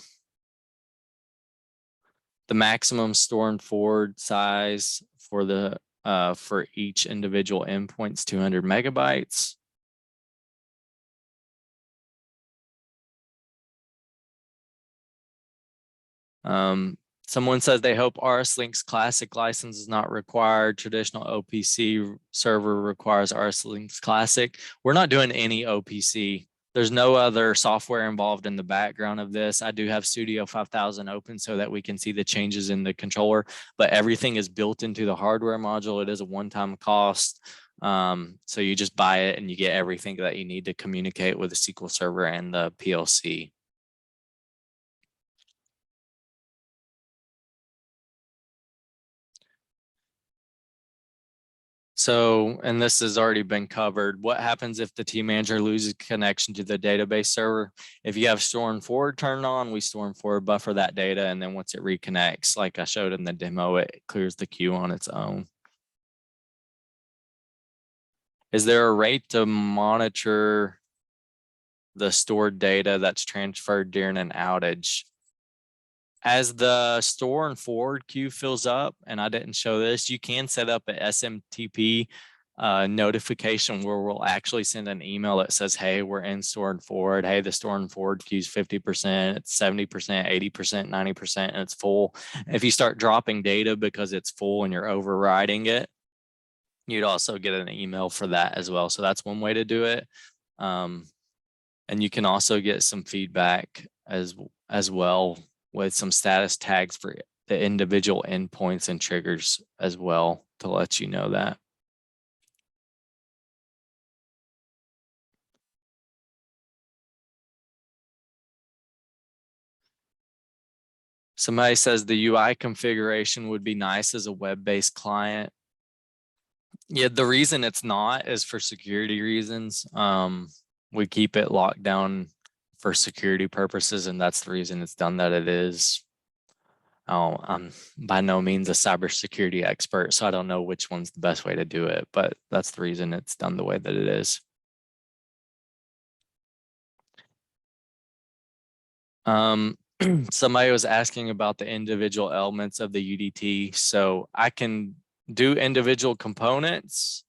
The maximum store and forward size for each individual endpoint is 200 megabytes. Someone says they hope RS Links Classic license is not required. Traditional OPC server requires RS Links Classic. We're not doing any OPC. There's no other software involved in the background of this. I do have Studio 5000 open so that we can see the changes in the controller, but everything is built into the hardware module. It is a one-time cost. So you just buy it and you get everything that you need to communicate with the SQL Server and the PLC. So, and this has already been covered. What happens if the tManager loses connection to the database server? If you have store and forward turned on, we store and forward buffer that data. And then once it reconnects, like I showed in the demo, it clears the queue on its own. Is there a rate to monitor the stored data that's transferred during an outage? As the store and forward queue fills up, and I didn't show this, you can set up an SMTP notification where we'll actually send an email that says, hey, we're in store and forward. Hey, the store and forward queue is 50%, it's 70%, 80%, 90%, and it's full. If you start dropping data because it's full and you're overriding it, you'd also get an email for that as well. So that's one way to do it. And you can also get some feedback as well with some status tags for the individual endpoints and triggers as well to let you know that. Somebody says the UI configuration would be nice as a web-based client. Yeah, the reason it's not is for security reasons. We keep it locked down for security purposes, and that's the reason it's done that it is. I'm by no means a cybersecurity expert, so I don't know which one's the best way to do it, but that's the reason it's done the way that it is. Somebody was asking about the individual elements of the UDT. So I can do individual components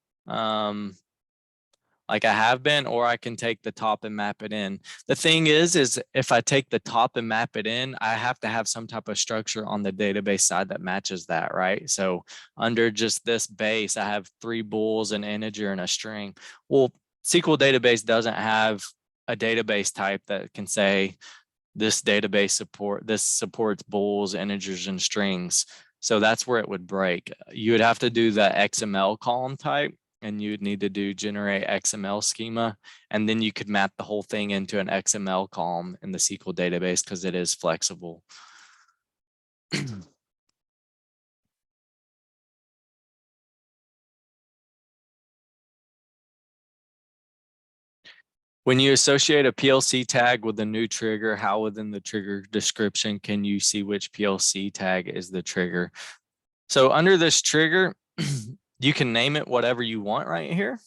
like I have been, or I can take the top and map it in. The thing is if I take the top and map it in, I have to have some type of structure on the database side that matches that, right? So under just this base, I have 3 bools, an integer, and a string. Well, SQL database doesn't have a database type that can say this database supports bools, integers, and strings. So that's where it would break. You would have to do the XML column type, and you'd need to do generate XML schema, and then you could map the whole thing into an XML column in the SQL database because it is flexible. When you associate a PLC tag with a new trigger, how within the trigger description can you see which PLC tag is the trigger? So under this trigger, you can name it whatever you want right here.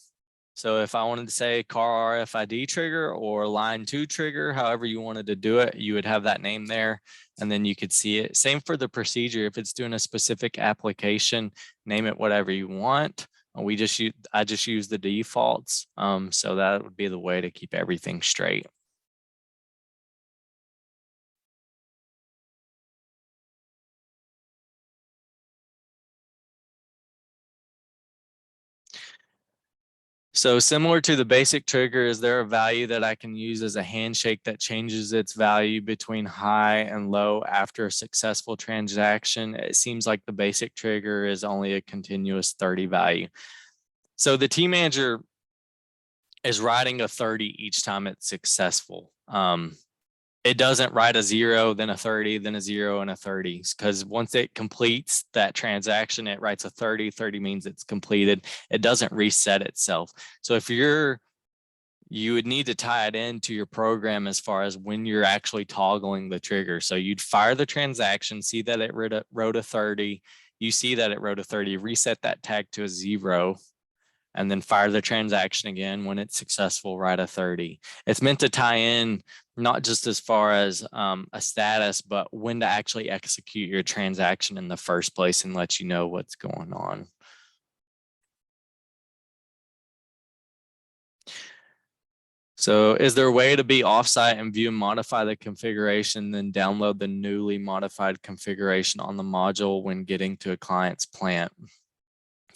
So if I wanted to say car RFID trigger or line 2 trigger, however you wanted to do it, you would have that name there, and then you could see it. Same for the procedure. If it's doing a specific application, name it whatever you want. I just use the defaults. So that would be the way to keep everything straight. So similar to the basic trigger, is there a value that I can use as a handshake that changes its value between high and low after a successful transaction? It seems like the basic trigger is only a continuous 30 value. So the tManager is writing a 30 each time it's successful. It doesn't write a 0, then a 30, then a 0, and a 30, because once it completes that transaction, it writes a 30. 30 means it's completed. It doesn't reset itself. So if you would need to tie it into your program as far as when you're actually toggling the trigger. So you'd fire the transaction, see that it wrote a 30. You see that it wrote a 30, reset that tag to a 0, and then fire the transaction again. When it's successful, write a 30. It's meant to tie in not just as far as a status, but when to actually execute your transaction in the first place and let you know what's going on. So is there a way to be offsite and view and modify the configuration, then download the newly modified configuration on the module when getting to a client's plant?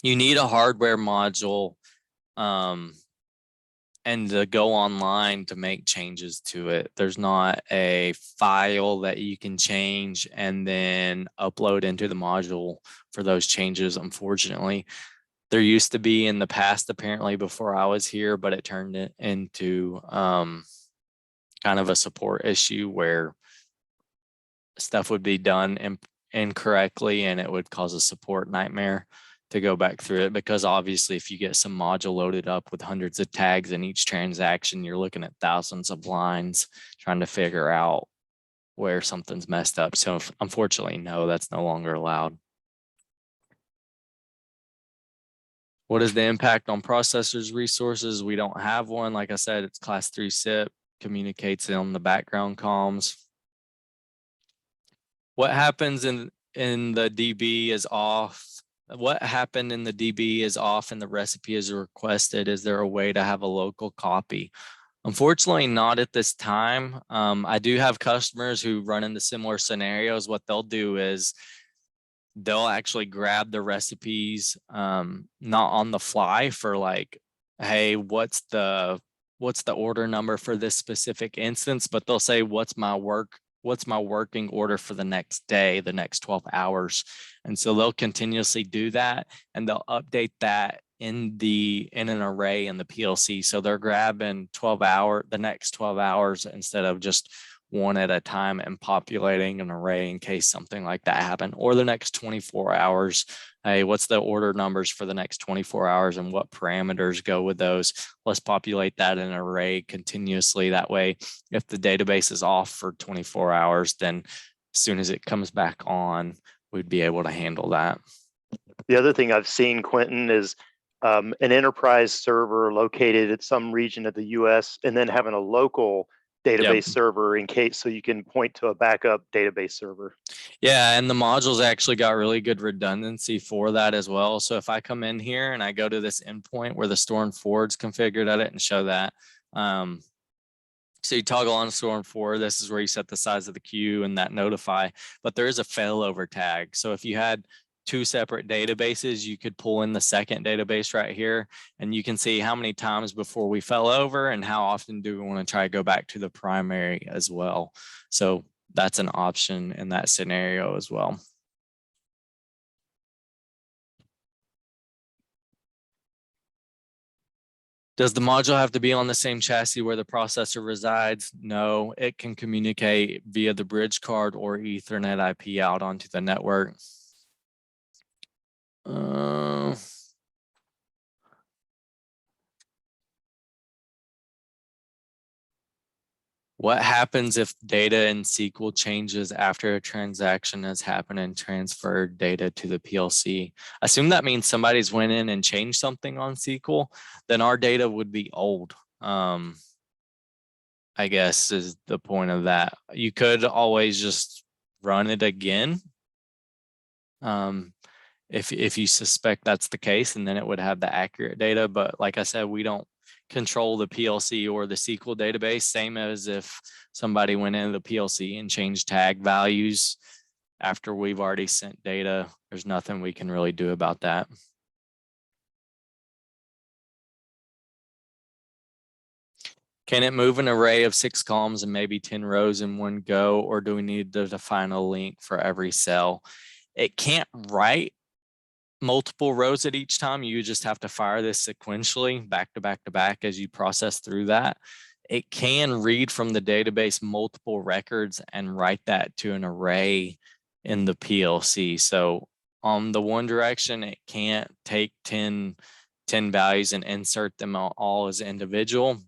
You need a hardware module, and and to go online to make changes to it. There's not a file that you can change and then upload into the module for those changes, unfortunately. There used to be in the past, apparently before I was here, but it turned it into kind of a support issue where stuff would be done incorrectly and it would cause a support nightmare to go back through it, because obviously if you get some module loaded up with hundreds of tags in each transaction, you're looking at thousands of lines trying to figure out where something's messed up. So unfortunately, no, that's no longer allowed. What is the impact on processors resources? We don't have one. Like I said, it's class 3 SIP, communicates on the background comms. What happens in the DB is off. What happened in the DB is off and the recipe is requested. Is there a way to have a local copy? Unfortunately, not at this time. I do have customers who run into similar scenarios. What they'll do is they'll actually grab the recipes, not on the fly for like, hey, what's the order number for this specific instance, but they'll say, what's my working order for the next day, the next 12 hours. And so they'll continuously do that and they'll update that in an array in the PLC. So they're grabbing the next 12 hours instead of just one at a time and populating an array in case something like that happened, or the next 24 hours. Hey, what's the order numbers for the next 24 hours and what parameters go with those? Let's populate that in an array continuously. That way, if the database is off for 24 hours, then as soon as it comes back on, we'd be able to handle that. The other thing I've seen, Quentin, is an enterprise server located at some region of the US and then having a local database server in case, so you can point to a backup database server. Yeah, and the modules actually got really good redundancy for that as well. So if I come in here and I go to this endpoint where the store and forward's configured at it and show that, so you toggle on store and forward, this is where you set the size of the queue and that notify, but there is a failover tag. So if you had two separate databases, you could pull in the second database right here and you can see how many times before we fell over and how often do we want to try to go back to the primary as well. So that's an option in that scenario as well. Does the module have to be on the same chassis where the processor resides? No, it can communicate via the bridge card or Ethernet IP out onto the network. What happens if data in SQL changes after a transaction has happened and transferred data to the PLC? Assume that means somebody's went in and changed something on SQL, then our data would be old. I guess is the point of that. You could always just run it again. If you suspect that's the case, and then it would have the accurate data. But like I said, we don't control the PLC or the SQL database, same as if somebody went into the PLC and changed tag values after we've already sent data. There's nothing we can really do about that. Can it move an array of 6 columns and maybe 10 rows in one go, or do we need to define a link for every cell? It can't write multiple rows at each time. You just have to fire this sequentially back to back to back as you process through that. It can read from the database multiple records and write that to an array in the PLC. So on the one direction, it can't take 10 values and insert them all as individual.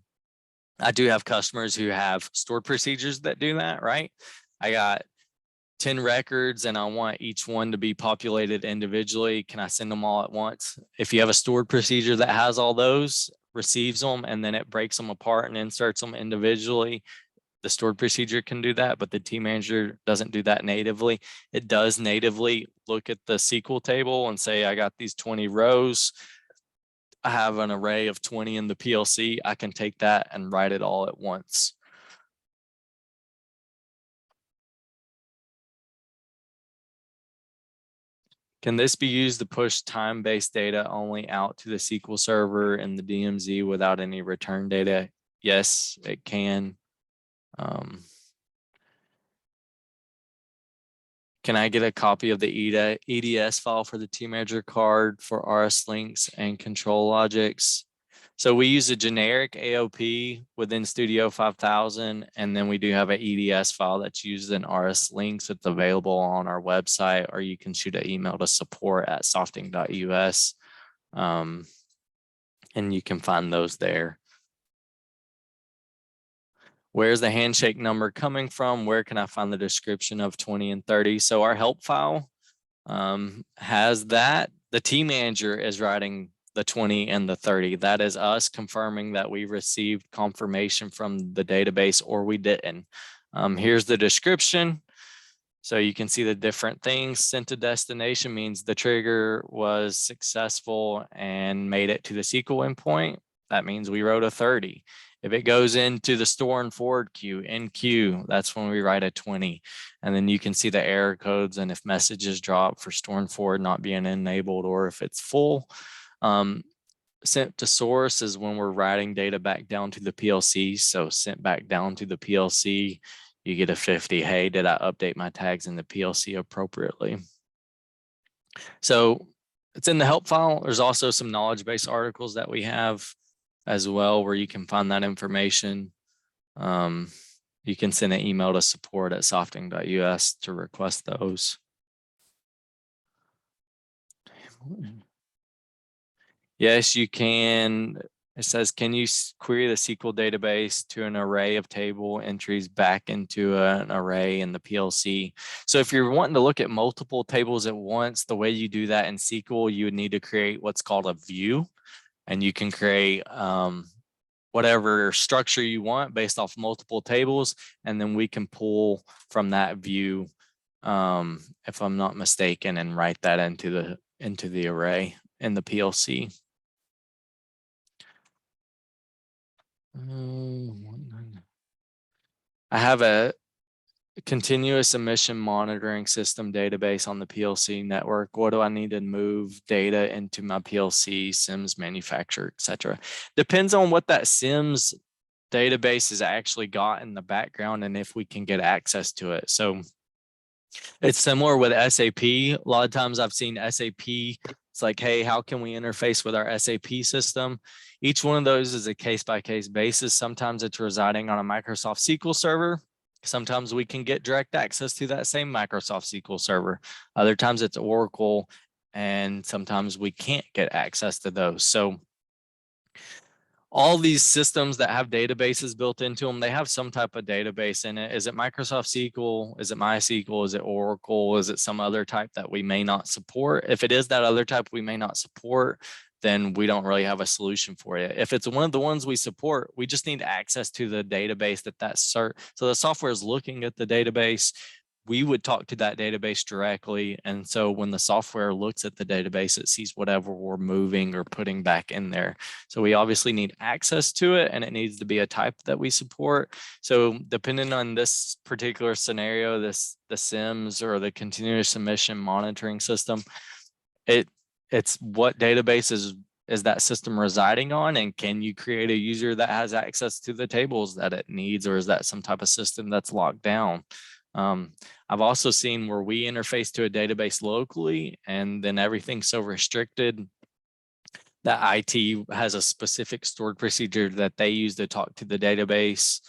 I do have customers who have stored procedures that do that, right? I got 10 records and I want each one to be populated individually. Can I send them all at once? If you have a stored procedure that has all those, receives them, and then it breaks them apart and inserts them individually, the stored procedure can do that, but the tManager doesn't do that natively. It does natively look at the SQL table and say, I got these 20 rows. I have an array of 20 in the PLC. I can take that and write it all at once. Can this be used to push time-based data only out to the SQL server and the DMZ without any return data? Yes, it can. Can I get a copy of the EDS file for the tManager card for RS links and control Logix? So we use a generic AOP within Studio 5000, and then we do have an EDS file that's used in RS links. It's available on our website, or you can shoot an email to support@softing.us, and you can find those there. Where's the handshake number coming from? Where can I find the description of 20 and 30? So our help file has that. The tManager is writing the 20 and the 30. That is us confirming that we received confirmation from the database or we didn't. Here's the description. So you can see the different things. Sent to destination means the trigger was successful and made it to the SQL endpoint. That means we wrote a 30. If it goes into the store and forward queue, in queue, that's when we write a 20. And then you can see the error codes and if messages drop for store and forward not being enabled or if it's full. Sent to source is when we're writing data back down to the PLC. So sent back down to the PLC, you get a 50. Hey, did I update my tags in the PLC appropriately? So it's in the help file. There's also some knowledge base articles that we have as well, where you can find that information. You can send an email to support@softing.us to request those. Yes, you can. It says, can you query the SQL database to an array of table entries back into an array in the PLC? So if you're wanting to look at multiple tables at once, the way you do that in SQL, you would need to create what's called a view. And you can create whatever structure you want based off multiple tables. And then we can pull from that view, if I'm not mistaken, and write that into the array in the PLC. I have a continuous emission monitoring system database on the PLC network. What do I need to move data into my PLC, SIMS manufacturer, etc.? Depends on what that SIMS database has actually got in the background and if we can get access to it. So it's similar with SAP. A lot of times I've seen SAP, it's like, hey, how can we interface with our SAP system? Each one of those is a case-by-case basis. Sometimes it's residing on a Microsoft SQL server. Sometimes we can get direct access to that same Microsoft SQL server. Other times it's Oracle, and sometimes we can't get access to those. So all these systems that have databases built into them, they have some type of database in it. Is it Microsoft SQL? Is it MySQL? Is it Oracle? Is it some other type that we may not support? If it is that other type we may not support, then we don't really have a solution for it. If it's one of the ones we support, we just need access to the database so the software is looking at the database. We would talk to that database directly. And so when the software looks at the database, it sees whatever we're moving or putting back in there. So we obviously need access to it, and it needs to be a type that we support. So depending on this particular scenario, the SIMS or the continuous emission monitoring system, it's what database is that system residing on, and can you create a user that has access to the tables that it needs, or is that some type of system that's locked down? I've also seen where we interface to a database locally, and then everything's so restricted that IT has a specific stored procedure that they use to talk to the database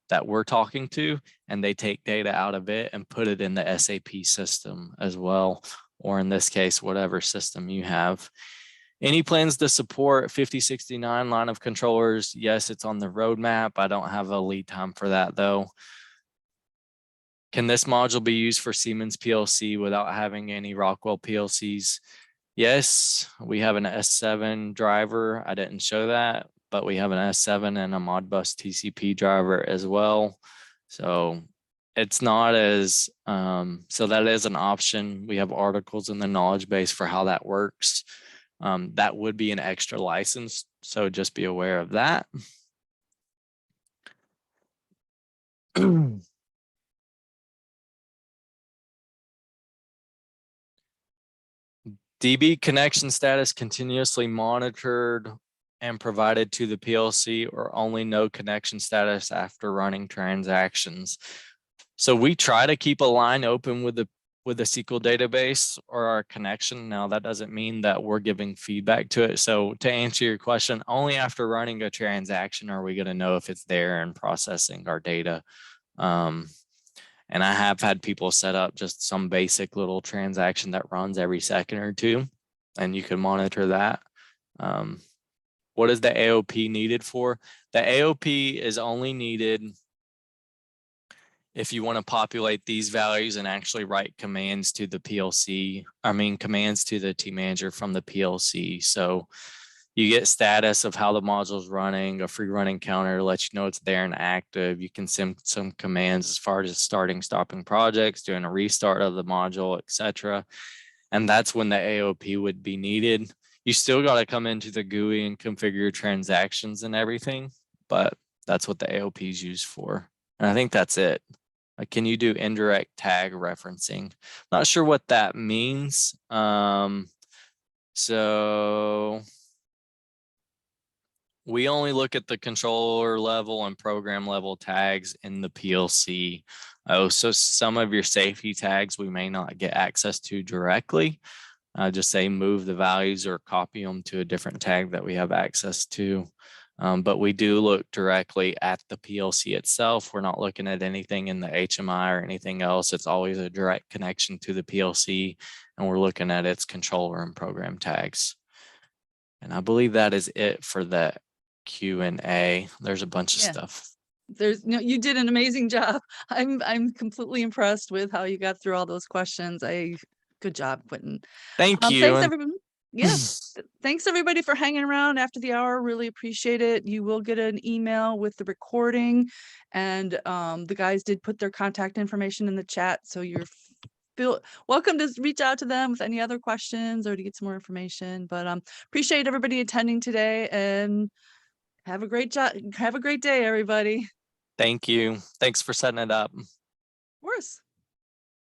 that we're talking to, and they take data out of it and put it in the SAP system as well, or in this case, whatever system you have. Any plans to support 5069 line of controllers? Yes, it's on the roadmap. I don't have a lead time for that though. Can this module be used for Siemens PLC without having any Rockwell PLCs? Yes, we have an S7 driver. I didn't show that, but we have an S7 and a Modbus TCP driver as well. So it's not as, so that is an option. We have articles in the knowledge base for how that works. That would be an extra license, so just be aware of that. DB connection status continuously monitored and provided to the PLC, or only no connection status after running transactions. So we try to keep a line open with the SQL database or our connection. Now that doesn't mean that we're giving feedback to it. So to answer your question, only after running a transaction are we going to know if it's there and processing our data. And I have had people set up just some basic little transaction that runs every second or two, and you can monitor that. What is the AOP needed for? The AOP is only needed if you want to populate these values and actually write commands to the PLC, commands to the tManager from the PLC. So you get status of how the module is running, a free running counter lets you know it's there and active. You can send some commands as far as starting, stopping projects, doing a restart of the module, etc. And that's when the AOP would be needed. You still got to come into the GUI and configure your transactions and everything, but that's what the AOP is used for. And I think that's it. Like, can you do indirect tag referencing? Not sure what that means. So we only look at the controller level and program level tags in the PLC. So some of your safety tags we may not get access to directly. Just say move the values or copy them to a different tag that we have access to. But we do look directly at the PLC itself. We're not looking at anything in the HMI or anything else. It's always a direct connection to the PLC, and we're looking at its controller and program tags. And I believe that is it for the Q&A. There's a bunch of stuff. You did an amazing job. I'm completely impressed with how you got through all those questions. Good job, Quentin. Thank you. Thanks everybody. Yes. Thanks everybody for hanging around after the hour. Really appreciate it. You will get an email with the recording, and the guys did put their contact information in the chat, so you're welcome to reach out to them with any other questions or to get some more information. But appreciate everybody attending today, and have a great day, everybody. Thank you. Thanks for setting it up. Of course.